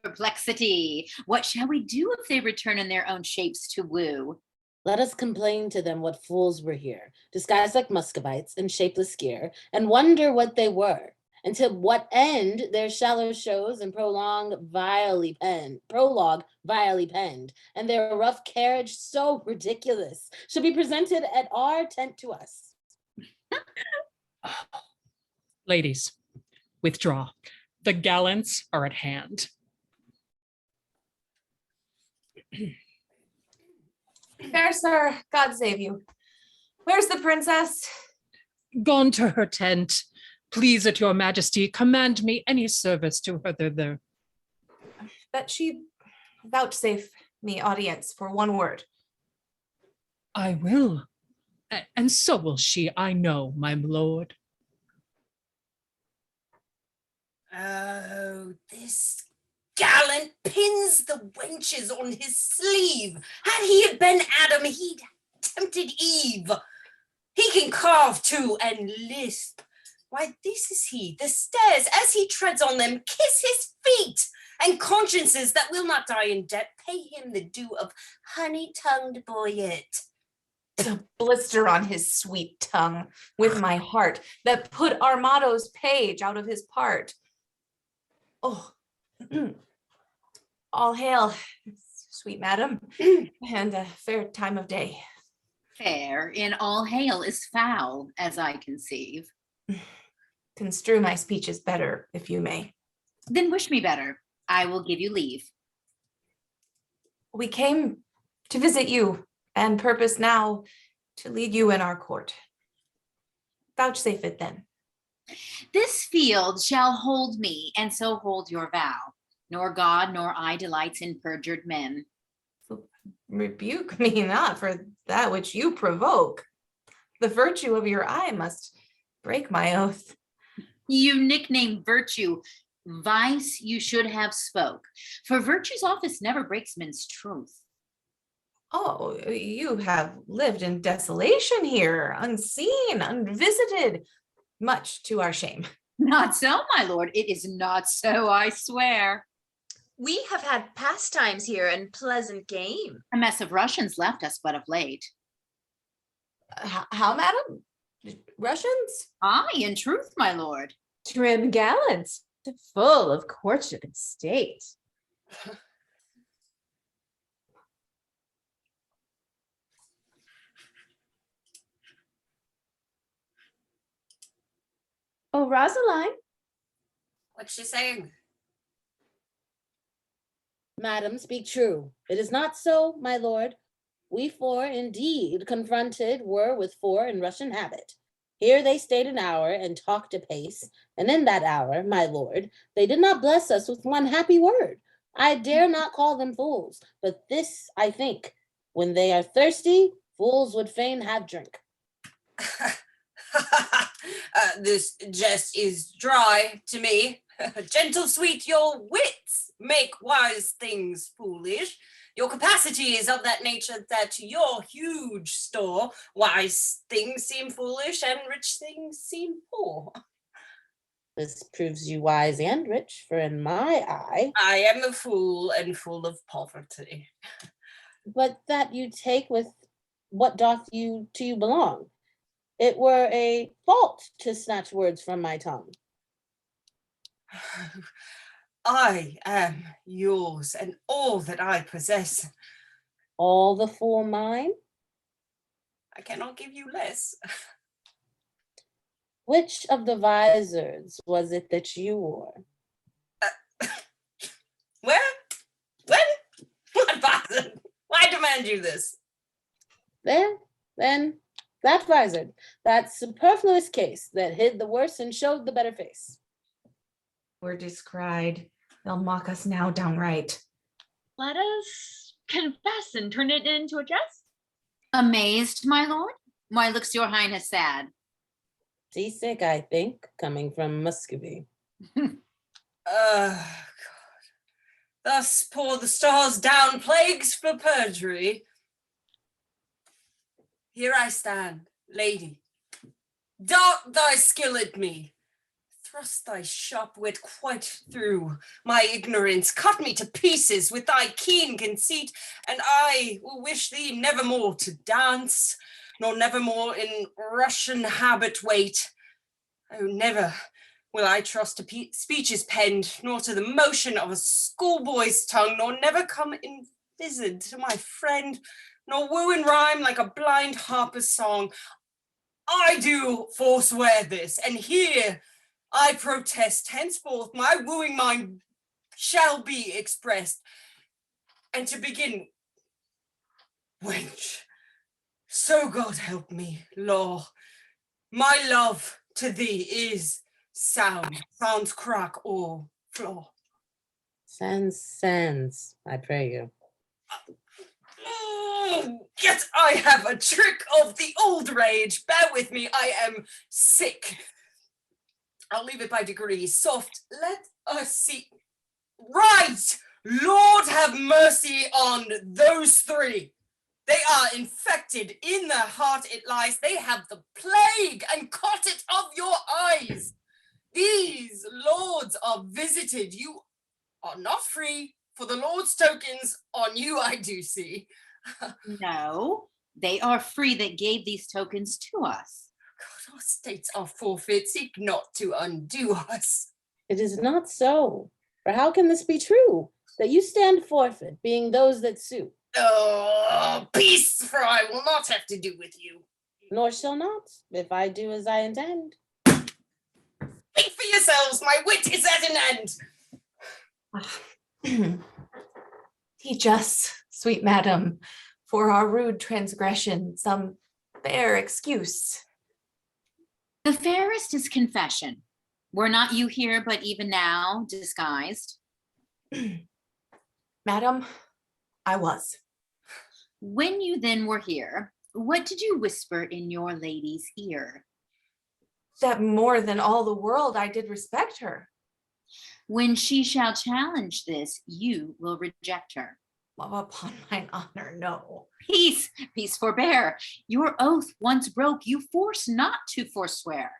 [SPEAKER 10] perplexity. What shall we do if they return in their own shapes to woo?
[SPEAKER 12] Let us complain to them what fools were here, disguised like Muscovites in shapeless gear, and wonder what they were, and to what end their shallow shows and prologue vilely penned, and their rough carriage so ridiculous should be presented at our tent to us.
[SPEAKER 9] Ladies, withdraw. The gallants are at hand.
[SPEAKER 2] Fair sir, God save you. Where's the princess?
[SPEAKER 9] Gone to her tent. Please, at your majesty, command me any service to her thither.
[SPEAKER 2] That she vouchsafe me audience for one word.
[SPEAKER 9] I will. And so will she, I know, my lord.
[SPEAKER 1] Oh, this gallant pins the wenches on his sleeve. Had he been Adam, he'd tempted Eve. He can carve too and lisp. Why, this is he, the stairs, as he treads on them, kiss his feet, and consciences that will not die in debt pay him the due of honey-tongued Boyet.
[SPEAKER 2] The blister on his sweet tongue with my heart that put Armado's page out of his part. Oh, all hail, sweet madam, and a fair time of day.
[SPEAKER 10] Fair in all hail is foul, as I conceive.
[SPEAKER 2] Construe my speeches better, if you may.
[SPEAKER 10] Then wish me better. I will give you leave.
[SPEAKER 2] We came to visit you and purpose now to lead you in our court. Vouchsafe it then.
[SPEAKER 10] This field shall hold me, and so hold your vow. Nor God nor I delights in perjured men.
[SPEAKER 2] Rebuke me not for that which you provoke. The virtue of your eye must break my oath.
[SPEAKER 10] You nickname virtue. Vice you should have spoke. For virtue's office never breaks men's truth.
[SPEAKER 2] Oh, you have lived in desolation here, unseen, unvisited, much to our shame.
[SPEAKER 10] Not so, my lord. It is not so, I swear.
[SPEAKER 5] We have had pastimes here and pleasant game.
[SPEAKER 10] A mess of Russians left us but of late.
[SPEAKER 2] How, madam? Russians?
[SPEAKER 10] Aye, in truth, my lord.
[SPEAKER 11] Trim gallants, full of courtship and state. Oh, Rosaline.
[SPEAKER 1] What's she saying?
[SPEAKER 12] Madam, speak true. It is not so, my lord. We four indeed confronted were with four in Russian habit. Here they stayed an hour and talked apace, and in that hour, my lord, they did not bless us with one happy word. I dare not call them fools, but this I think, when they are thirsty, fools would fain have drink.
[SPEAKER 1] This jest is dry to me. Gentle sweet, your wits make wise things foolish. Your capacity is of that nature that to your huge store, wise things seem foolish and rich things seem poor.
[SPEAKER 12] This proves you wise and rich, for in my eye...
[SPEAKER 1] I am a fool and full of poverty.
[SPEAKER 12] But that you take with what doth you to you belong. It were a fault to snatch words from my tongue.
[SPEAKER 1] I am yours and all that I possess.
[SPEAKER 12] All the full mine?
[SPEAKER 1] I cannot give you less.
[SPEAKER 12] Which of the visors was it that you wore?
[SPEAKER 1] Where? When? What visor? Why demand you this?
[SPEAKER 12] There, then, that visor, that superfluous case that hid the worse and showed the better face.
[SPEAKER 2] We're descried. They'll mock us now downright.
[SPEAKER 15] Let us confess and turn it into a jest.
[SPEAKER 10] Amazed, my lord? Why looks your highness sad?
[SPEAKER 12] Seasick, I think, coming from Muscovy.
[SPEAKER 1] God. Thus pour the stars down plagues for perjury. Here I stand, lady. Dart thy skill at me. Thrust thy sharp wit quite through my ignorance. Cut me to pieces with thy keen conceit, and I will wish thee nevermore to dance, nor nevermore in Russian habit wait. Oh, never will I trust to speeches penned, nor to the motion of a schoolboy's tongue, nor never come in visit to my friend, nor woo in rhyme like a blind harper's song. I do forswear this, and here I protest, henceforth my wooing mind shall be expressed. And to begin Wench, so God help me, law, my love to thee is sans crack or flaw.
[SPEAKER 12] Sans, I pray you.
[SPEAKER 1] Yet I have a trick of the old rage. Bear with me, I am sick. I'll leave it by degrees. Soft, let us see. Right! Lord have mercy on those three. They are infected. In their heart it lies. They have the plague and caught it of your eyes. These lords are visited. You are not free, for the Lord's tokens on you I do see.
[SPEAKER 10] No, they are free that gave these tokens to us.
[SPEAKER 1] God, our states are forfeit. Seek not to undo us.
[SPEAKER 12] It is not so. For how can this be true, that you stand forfeit, being those that sue?
[SPEAKER 1] Oh, peace, for I will not have to do with you.
[SPEAKER 12] Nor shall not, if I do as I intend.
[SPEAKER 1] Speak for yourselves, my wit is at an end.
[SPEAKER 2] Teach us, sweet madam, for our rude transgression, some fair excuse.
[SPEAKER 10] The fairest is confession. Were not you here, but even now disguised?
[SPEAKER 2] Madam, I was.
[SPEAKER 10] When you then were here, what did you whisper in your lady's ear?
[SPEAKER 2] That more than all the world I did respect her.
[SPEAKER 10] When she shall challenge this, you will reject her.
[SPEAKER 2] Well, upon mine honor, no.
[SPEAKER 10] Peace, peace forbear. Your oath once broke, you force not to forswear.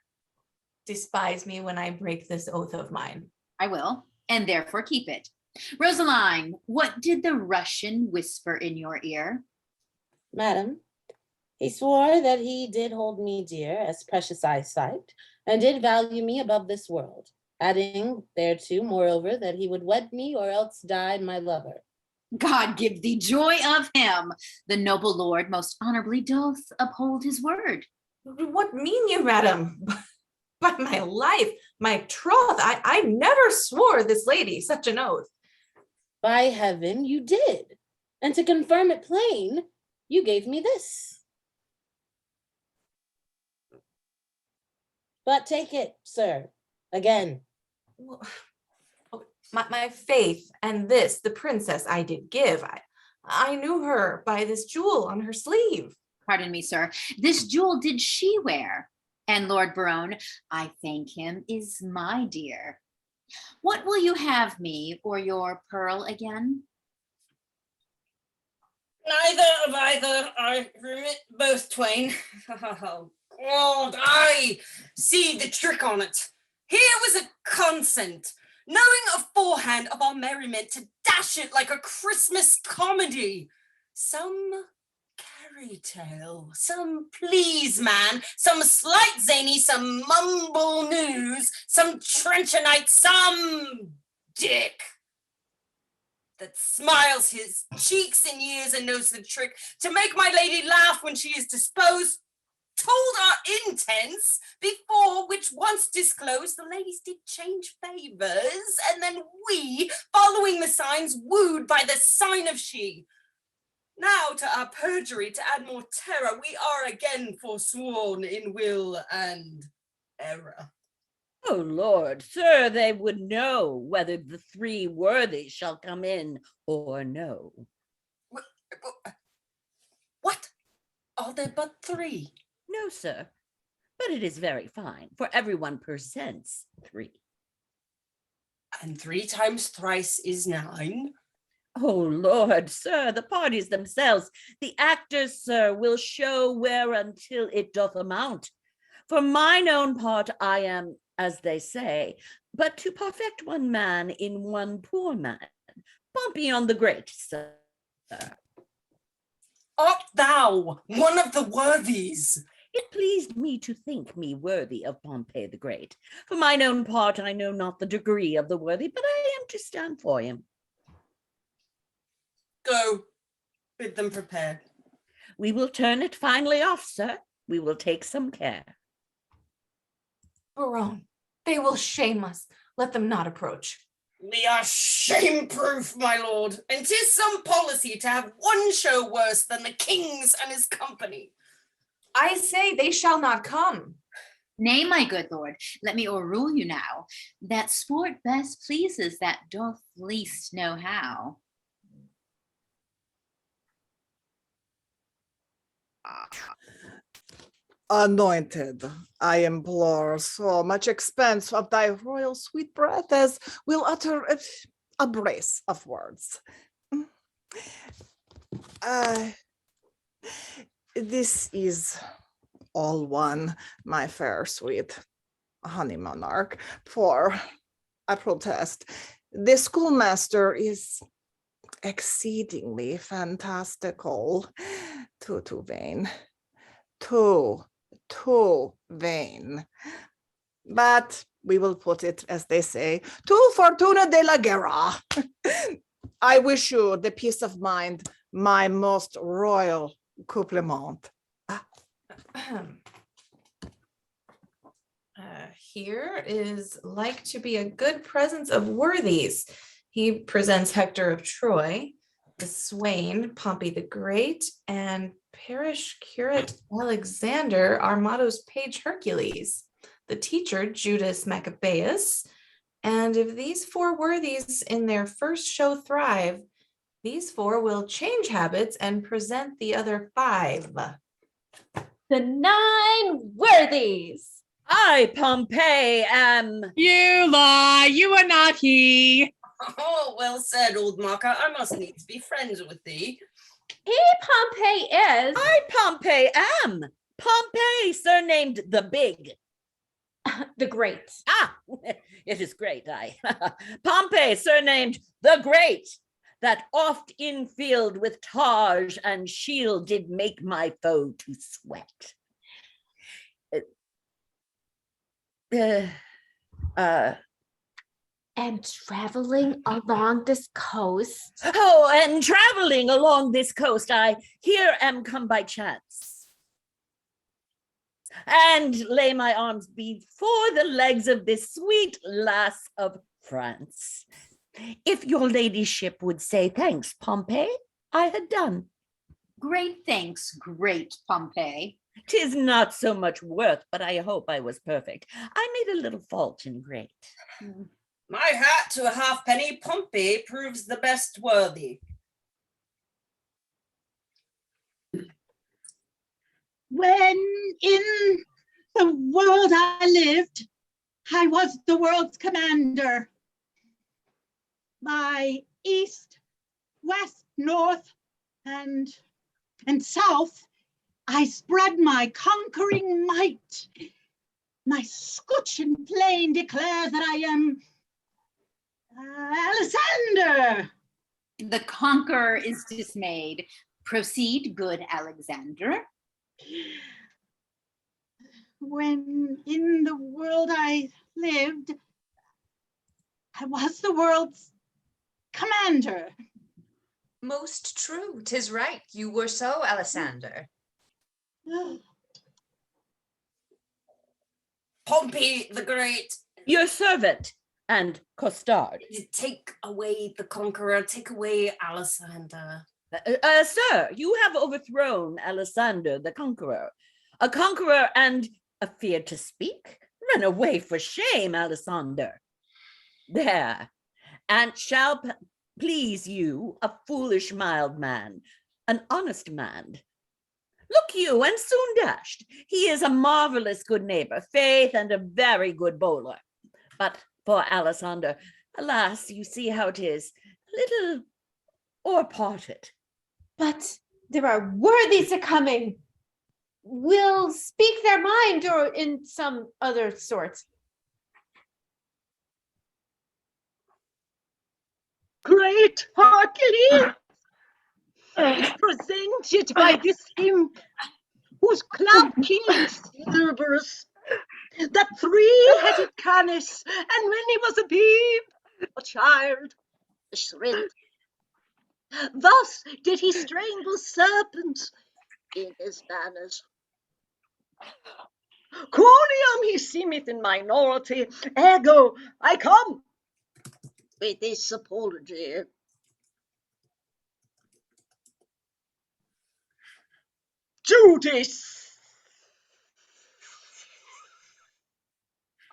[SPEAKER 2] Despise me when I break this oath of mine.
[SPEAKER 10] I will, and therefore keep it. Rosaline, what did the Russian whisper in your ear?
[SPEAKER 12] Madam, he swore that he did hold me dear as precious eyesight, and did value me above this world, adding thereto, moreover, that he would wed me or else die my lover.
[SPEAKER 10] God give thee joy of him. The noble lord most honorably doth uphold his word.
[SPEAKER 2] What mean you, madam? By my life, my troth, I never swore this lady such an oath.
[SPEAKER 12] By heaven, you did. And to confirm it plain, you gave me this. But take it, sir, again.
[SPEAKER 2] My faith and this, the princess I did give. I knew her by this jewel on her sleeve.
[SPEAKER 10] Pardon me, sir. This jewel did she wear? And Lord Berowne, I thank him, is my dear. What will you have me or your pearl again?
[SPEAKER 1] Neither of either, I remit both twain. Oh, God, I see the trick on it. Here was a consent, knowing aforehand of our merriment to dash it like a Christmas comedy. Some fairy tale, some please man, some slight zany, some mumble news, some trenchonite, some dick that smiles his cheeks and ears and knows the trick to make my lady laugh when she is disposed, told our intents, before which once disclosed, the ladies did change favors, and then we, following the signs, wooed by the sign of she. Now to our perjury, to add more terror, we are again forsworn in will and error.
[SPEAKER 6] Oh Lord, sir, they would know whether the three worthy shall come in or no.
[SPEAKER 1] What? Are there but three?
[SPEAKER 6] No, sir, but it is very fine, for everyone presents three.
[SPEAKER 1] And 3 times thrice is 9.
[SPEAKER 6] Oh Lord, sir, the parties themselves, the actors, sir, will show whereuntil it doth amount. For mine own part, I am, as they say, but to perfect one man in one poor man. Pompey the Great, sir.
[SPEAKER 1] Art thou one of the worthies?
[SPEAKER 6] It pleased me to think me worthy of Pompey the Great. For mine own part, I know not the degree of the worthy, but I am to stand for him.
[SPEAKER 1] Go, bid them prepare.
[SPEAKER 6] We will turn it finely off, sir. We will take some care.
[SPEAKER 2] Berowne, they will shame us. Let them not approach.
[SPEAKER 1] We are shame-proof, my lord, and 'tis some policy to have one show worse than the king's and his company.
[SPEAKER 2] I say they shall not come.
[SPEAKER 10] Nay, my good lord, let me o'errule you now, that sport best pleases that doth least know how.
[SPEAKER 7] Anointed, I implore so much expense of thy royal sweet breath as will utter a brace of words. This is all one, my fair sweet honey monarch, for I protest, the schoolmaster is exceedingly fantastical, too vain, too vain. But we will put it, as they say, to fortuna de la guerra. I wish you the peace of mind, my most royal compliment.
[SPEAKER 2] Here is like to be a good presence of worthies. He presents Hector of Troy, the swain Pompey the Great, and parish curate Alexander, Armado's page Hercules, the teacher Judas Maccabeus. And if these four worthies in their first show thrive, these four will change habits and present the other five.
[SPEAKER 11] The 9 worthies.
[SPEAKER 6] I, Pompey, am.
[SPEAKER 9] You lie, you are not he.
[SPEAKER 1] Oh, well said, old marker. I must needs be friends with thee.
[SPEAKER 11] He Pompey is.
[SPEAKER 6] I, Pompey, am. Pompey, surnamed the Big.
[SPEAKER 11] The Great.
[SPEAKER 6] Ah, it is great, I. Pompey, surnamed the Great, that oft in field with targe and shield did make my foe to sweat.
[SPEAKER 11] And traveling along this coast.
[SPEAKER 6] Oh, and traveling along this coast, I here am come by chance. And lay my arms before the legs of this sweet lass of France. If your ladyship would say thanks, Pompey, I had done.
[SPEAKER 10] Great thanks, great Pompey.
[SPEAKER 6] 'Tis not so much worth, but I hope I was perfect. I made a little fault in great.
[SPEAKER 1] My hat to a halfpenny, Pompey proves the best worthy.
[SPEAKER 13] When in the world I lived, I was the world's commander. By east, west, north, and south, I spread my conquering might. My scutcheon plain declares that I am Alexander.
[SPEAKER 10] The conqueror is dismayed. Proceed, good Alexander.
[SPEAKER 13] When in the world I lived, I was the world's commander.
[SPEAKER 5] Most true, 'tis right. You were so, Alexander.
[SPEAKER 1] Pompey the Great.
[SPEAKER 6] Your servant and Costard.
[SPEAKER 1] Take away the conqueror, take away Alexander.
[SPEAKER 6] Sir, you have overthrown Alexander the conqueror. A conqueror and afeard to speak? Run away for shame, Alexander. There, and shall please you, a foolish mild man, an honest man. Look you, and soon dashed. He is a marvelous good neighbor, faith, and a very good bowler. But for Alexander, alas, you see how it is, little or parted.
[SPEAKER 11] But there are worthies a-coming. Will speak their mind or in some other sort.
[SPEAKER 14] Great Hercules, presented by this imp, whose cloud keys Cerberus, that 3-headed Canis, and when he was a babe, a child, a shrimp. Thus did he strangle serpents in his manners. Quoniam he seemeth in minority, ergo I come. with this apology. Judas,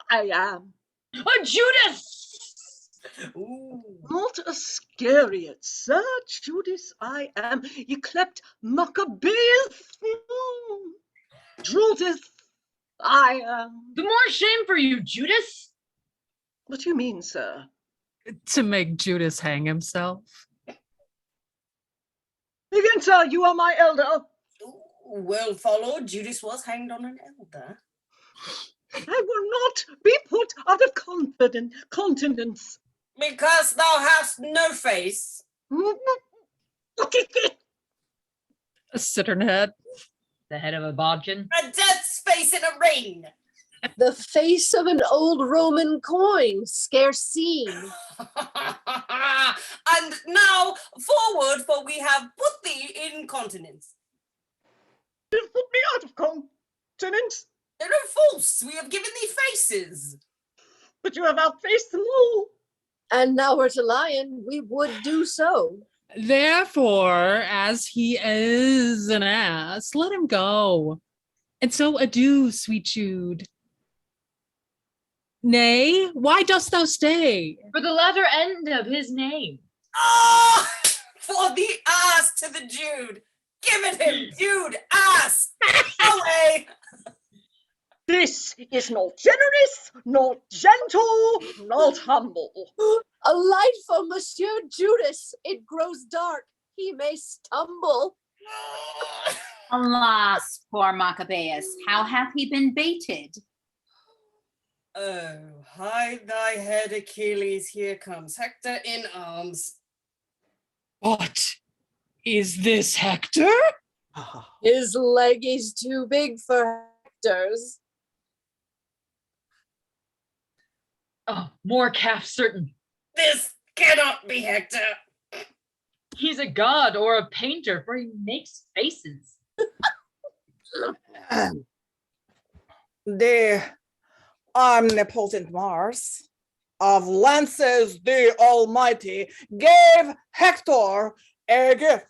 [SPEAKER 14] I am.
[SPEAKER 15] Oh, Judas!
[SPEAKER 14] Not Iscariot, sir. Judas, I am. Yclept Maccabeus. Judas, I am.
[SPEAKER 15] The more shame for you, Judas.
[SPEAKER 14] What do you mean, sir?
[SPEAKER 9] To make Judas hang himself.
[SPEAKER 14] Again, sir, you are my elder.
[SPEAKER 1] Well followed. Judas was hanged on an elder.
[SPEAKER 14] I will not be put out of countenance.
[SPEAKER 1] Because thou hast no face.
[SPEAKER 14] What is it?
[SPEAKER 9] A cittern head.
[SPEAKER 15] The head of a bodkin.
[SPEAKER 1] A death's face in a ring.
[SPEAKER 3] The face of an old Roman coin, scarce seen.
[SPEAKER 1] And now forward, for we have put thee in continence.
[SPEAKER 14] You put me out of countenance.
[SPEAKER 1] They're no false. We have given thee faces.
[SPEAKER 14] But you have outfaced them all.
[SPEAKER 3] And now we're to lion, we would do so.
[SPEAKER 9] Therefore, as he is an ass, let him go. And so adieu, sweet Jude. Nay, why dost thou stay?
[SPEAKER 15] For the latter end of his name.
[SPEAKER 1] Ah, for the ass to the Jude. Give it him, Jude, ass. Away.
[SPEAKER 14] This is not generous, not gentle, not humble.
[SPEAKER 3] A light for Monsieur Judas. It grows dark. He may stumble.
[SPEAKER 10] Alas, poor Maccabeus, how hath he been baited?
[SPEAKER 1] Oh, hide thy head, Achilles. Here comes Hector in arms.
[SPEAKER 9] What? Is this Hector?
[SPEAKER 3] His leg is too big for Hector's.
[SPEAKER 15] Oh, more calf certain.
[SPEAKER 1] This cannot be Hector.
[SPEAKER 15] He's a god or a painter, for he makes faces.
[SPEAKER 7] The omnipotent Mars of lances the Almighty gave Hector a gift.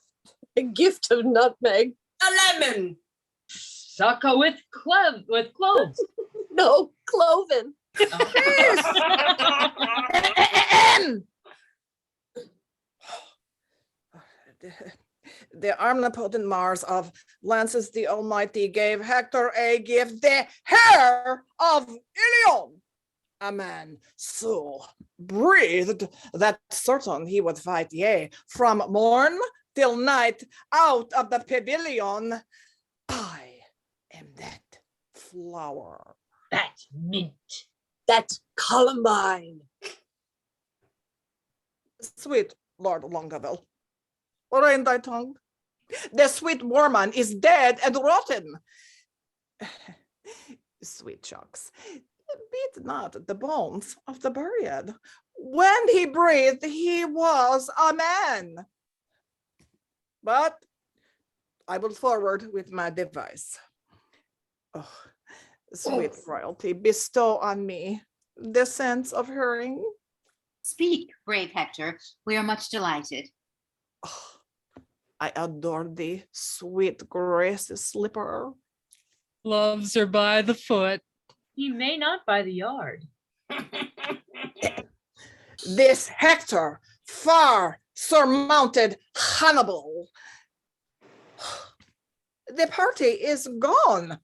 [SPEAKER 3] A gift of nutmeg.
[SPEAKER 1] A lemon.
[SPEAKER 15] Succa with cloves.
[SPEAKER 3] No, cloven.
[SPEAKER 7] The omnipotent Mars of lances the Almighty gave Hector a gift, the hair of Ilion. A man so breathed that certain he would fight, yea, from morn till night out of the pavilion. I am that flower.
[SPEAKER 15] That mint.
[SPEAKER 3] That Columbine.
[SPEAKER 7] Sweet Lord Longaville, rein thy tongue. The sweet Mormon is dead and rotten. Sweet Chucks, beat not the bones of the buried. When he breathed, he was a man. But I will forward with my device. Oh, sweet royalty, bestow on me the sense of hearing.
[SPEAKER 10] Speak, brave Hector, we are much delighted.
[SPEAKER 7] Oh, I adore thee, sweet gracious slipper.
[SPEAKER 9] Loves her by the foot.
[SPEAKER 15] He may not by the yard.
[SPEAKER 7] This Hector far surmounted Hannibal. The party is gone.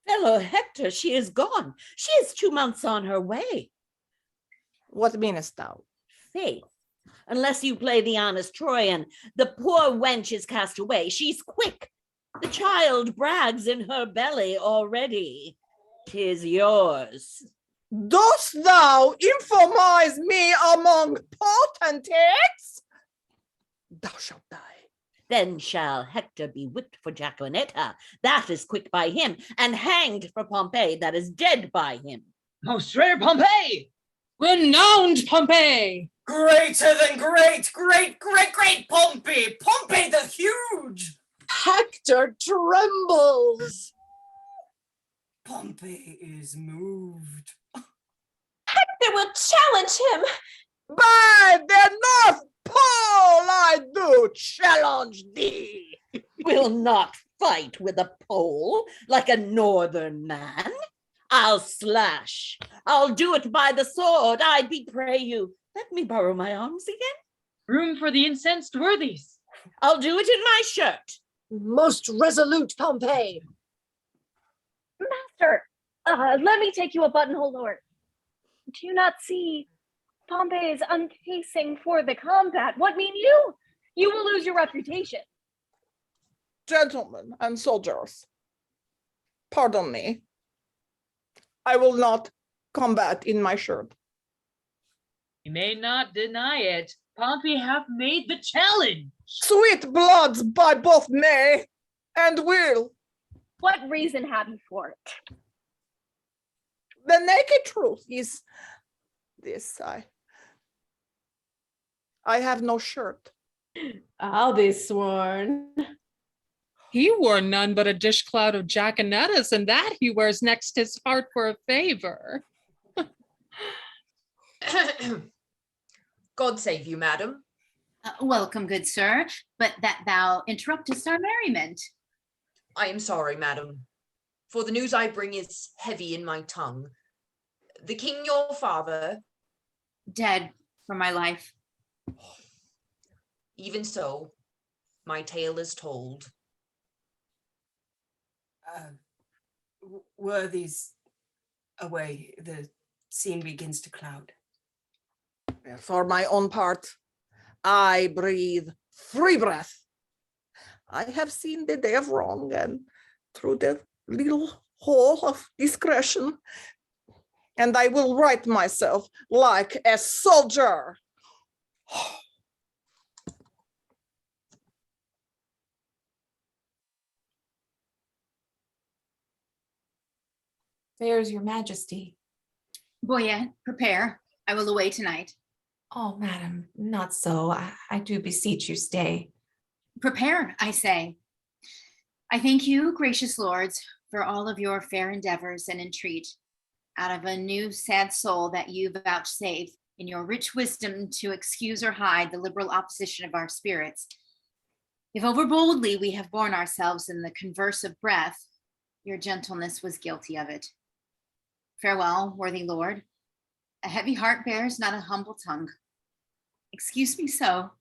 [SPEAKER 6] Fellow Hector, she is gone. She is 2 months on her way.
[SPEAKER 7] What meanest thou?
[SPEAKER 6] Faith, unless you play the honest Troyan, the poor wench is cast away. She's quick. The child brags in her belly already. 'Tis yours.
[SPEAKER 7] Dost thou infomize me among potentates? Thou shalt die.
[SPEAKER 6] Then shall Hector be whipped for Jaquenetta, that is quick by him, and hanged for Pompey, that is dead by him.
[SPEAKER 15] Most rare Pompey!
[SPEAKER 9] Renowned Pompey!
[SPEAKER 1] Greater than great, great, great, great Pompey! Pompey the huge!
[SPEAKER 3] Hector trembles.
[SPEAKER 1] Pompey is moved.
[SPEAKER 11] Hector will challenge him.
[SPEAKER 7] By the North Pole, I do challenge thee.
[SPEAKER 6] Will not fight with a pole like a northern man. I'll slash. I'll do it by the sword. I pray you. Let me borrow my arms again.
[SPEAKER 15] Room for the incensed worthies.
[SPEAKER 6] I'll do it in my shirt.
[SPEAKER 3] Most resolute Pompey.
[SPEAKER 8] Master, let me take you a buttonhole lower. Do you not see Pompey is uncasing for the combat? What mean you? You will lose your reputation.
[SPEAKER 7] Gentlemen and soldiers, pardon me. I will not combat in my shirt.
[SPEAKER 15] You may not deny it. Pompey hath made the challenge.
[SPEAKER 7] Sweet bloods by both may and will.
[SPEAKER 8] What reason have you for it?
[SPEAKER 7] The naked truth is this: I have no shirt.
[SPEAKER 11] I'll be sworn.
[SPEAKER 9] He wore none but a dishclout of Jaquenettas, and that he wears next his heart for a favor.
[SPEAKER 5] God save you, madam.
[SPEAKER 10] Welcome, good sir, but that thou interruptest our merriment.
[SPEAKER 5] I am sorry, madam, for the news I bring is heavy in my tongue. The king, your father,
[SPEAKER 10] Dead for my life.
[SPEAKER 5] even so, my tale is told.
[SPEAKER 1] Worthies away, the scene begins to cloud.
[SPEAKER 7] For my own part, I breathe free breath. I have seen the day of wrong, and through the little hole of discretion, and I will right myself like a soldier.
[SPEAKER 2] There's your majesty.
[SPEAKER 10] Boyet, prepare. I will away tonight.
[SPEAKER 2] Oh, madam, not so. I do beseech you stay.
[SPEAKER 10] Prepare, I say. I thank you, gracious lords, for all of your fair endeavors and entreat, out of a new sad soul that you vouchsafe in your rich wisdom to excuse or hide the liberal opposition of our spirits. If overboldly we have borne ourselves in the converse of breath, your gentleness was guilty of it. Farewell, worthy lord. A heavy heart bears not a humble tongue. Excuse me so,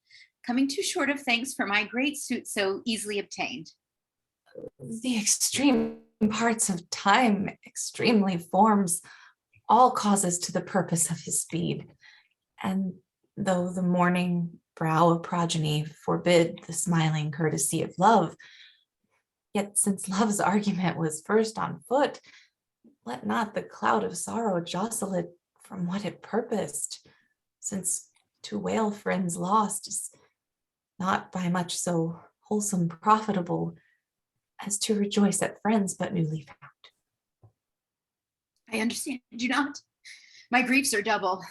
[SPEAKER 10] coming too short of thanks for my great suit so easily obtained.
[SPEAKER 2] The extreme parts of time extremely forms all causes to the purpose of his speed. And though the morning brow of progeny forbid the smiling courtesy of love, yet since love's argument was first on foot, let not the cloud of sorrow jostle it from what it purposed, since to wail friends lost is not by much so wholesome profitable as to rejoice at friends but newly found.
[SPEAKER 10] I understand you not. My griefs are double.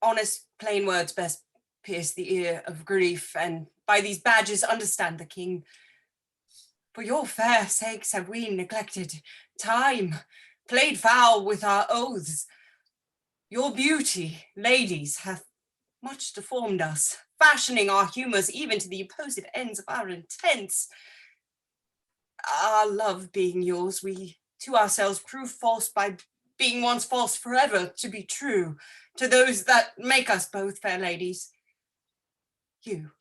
[SPEAKER 1] Honest, plain words best pierce the ear of grief, and by these badges understand the king. For your fair sakes have we neglected time, played foul with our oaths. Your beauty, ladies, hath much deformed us, fashioning our humours even to the opposite ends of our intents. Our love being yours, we to ourselves prove false by being once false forever to be true to those that make us both fair ladies. You.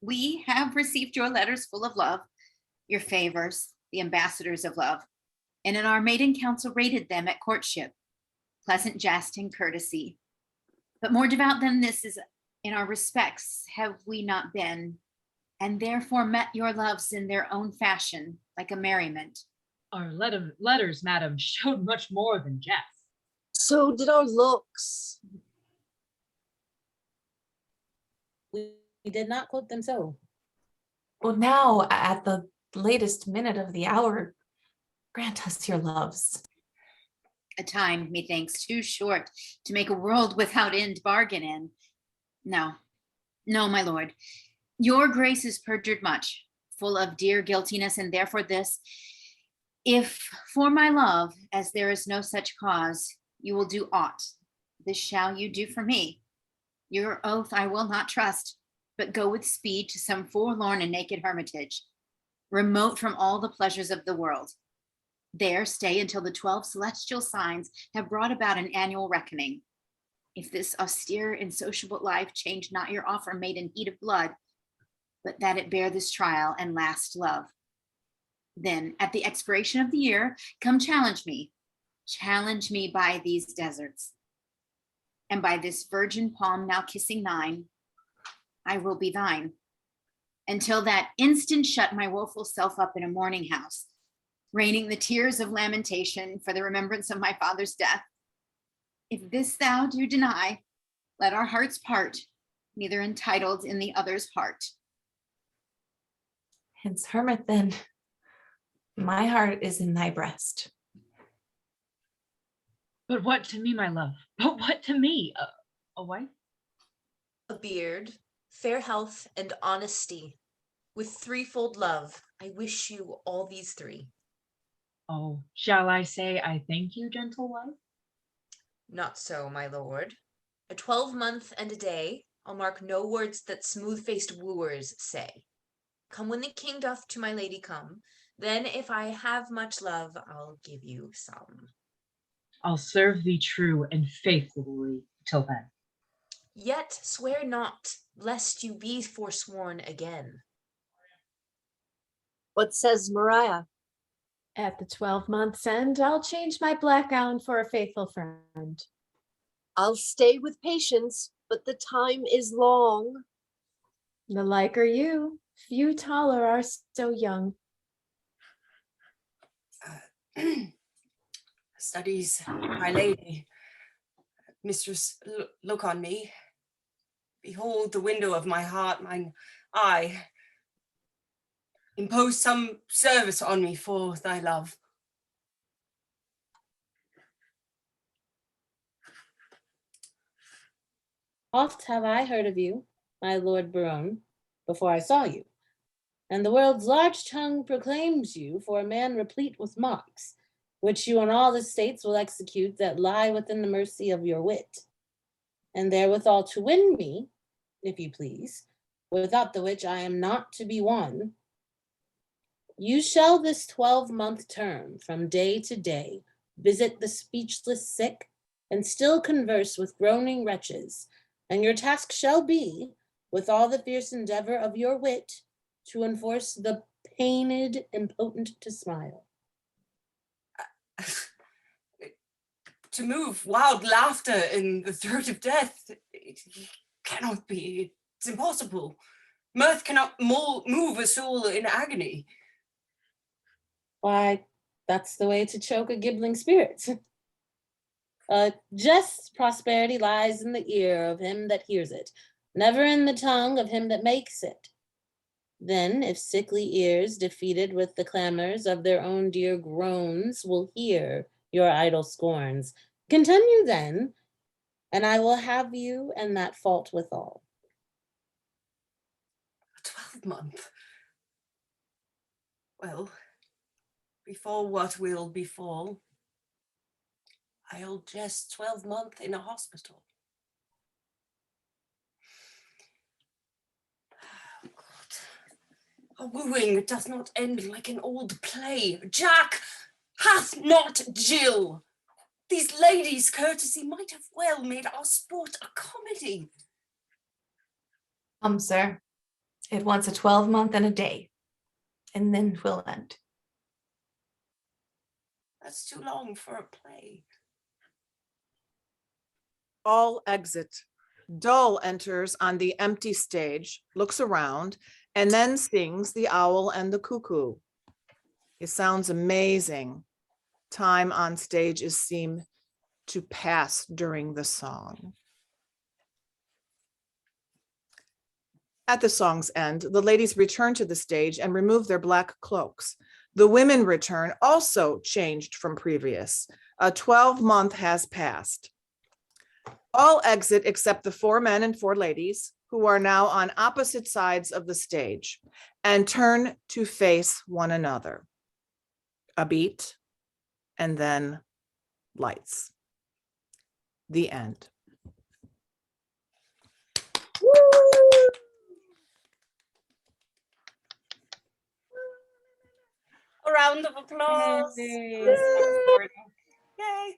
[SPEAKER 10] We have received your letters full of love, your favors, the ambassadors of love, and in our maiden council rated them at courtship, pleasant jest and courtesy. But more devout than this is in our respects have we not been, and therefore met your loves in their own fashion, like a merriment.
[SPEAKER 15] Our letters, madam, showed much more than jest.
[SPEAKER 3] So did our looks.
[SPEAKER 12] We did not quote them so.
[SPEAKER 2] Well, now at the latest minute of the hour, grant us your loves.
[SPEAKER 10] A time, methinks, too short to make a world without end bargain in. No, my lord. Your grace is perjured much, full of dear guiltiness, and therefore this, if for my love, as there is no such cause, You will do aught. This shall you do for me. Your oath I will not trust, but go with speed to some forlorn and naked hermitage, remote from all the pleasures of the world. There stay until the 12 celestial signs have brought about an annual reckoning. If this austere and sociable life change not your offer made in heat of blood, but that it bear this trial and last love. Then, at the expiration of the year, come challenge me. Challenge me by these deserts. And by this virgin palm now kissing thine, I will be thine. Until that instant shut my woeful self up in a mourning house, raining the tears of lamentation for the remembrance of my father's death. If this thou do deny, let our hearts part, neither entitled in the other's heart.
[SPEAKER 2] Hence, hermit, then, my heart is in thy breast.
[SPEAKER 15] But what to me, my love? But what to me? A wife?
[SPEAKER 5] A beard, fair health, and honesty. With threefold love, I wish you all these three.
[SPEAKER 15] Oh, shall I say I thank you, gentle wife?
[SPEAKER 5] Not so, my lord. A 12-month and a day, I'll mark no words that smooth-faced wooers say. Come when the king doth to my lady come, then if I have much love, I'll give you some.
[SPEAKER 15] I'll serve thee true and faithfully till then.
[SPEAKER 5] Yet swear not, lest you be forsworn again.
[SPEAKER 3] What says Mariah?
[SPEAKER 11] At the 12 months' end, I'll change my black gown for a faithful friend.
[SPEAKER 3] I'll stay with patience, but the time is long.
[SPEAKER 11] The like are you. Few taller are so young.
[SPEAKER 1] Studies, my lady. Mistress, look on me. Behold the window of my heart, mine eye. Impose some service on me for thy love.
[SPEAKER 12] Oft have I heard of you, my lord Berowne, before I saw you, and the world's large tongue proclaims you for a man replete with marks, which you on all the states will execute that lie within the mercy of your wit, and therewithal to win me, if you please, without the which I am not to be won. You shall this 12-month term, from day to day, visit the speechless sick, and still converse with groaning wretches, and your task shall be, with all the fierce endeavor of your wit, to enforce the pained impotent to smile.
[SPEAKER 1] To move wild laughter in the throat of death, it cannot be. It's impossible. Mirth cannot move a soul in agony.
[SPEAKER 12] Why, that's the way to choke a gibbling spirit. Just prosperity lies in the ear of him that hears it, never in the tongue of him that makes it. Then, if sickly ears, defeated with the clamors of their own dear groans, will hear your idle scorns, continue then, and I will have you and that fault withal.
[SPEAKER 1] A 12-month. Well, before what will befall, I'll jest 12-month in a hospital. Oh, God. A wooing doth not end like an old play. Jack hath not Jill. These ladies' courtesy might have well made our sport a comedy.
[SPEAKER 2] Come, sir. It wants a 12-month and a day, and then 'twill end.
[SPEAKER 1] That's too long for a play.
[SPEAKER 7] All exit. Dull enters on the empty stage, looks around, and then sings The Owl and the Cuckoo. It sounds amazing. Time on stage is seen to pass during the song. At the song's end, the ladies return to the stage and remove their black cloaks. The women return, also changed from previous. A 12-month has passed. All exit except the 4 men and 4 ladies, who are now on opposite sides of the stage, and turn to face one another. A beat, and then lights. The end.
[SPEAKER 1] A round of applause.
[SPEAKER 10] Yay.
[SPEAKER 1] Yay.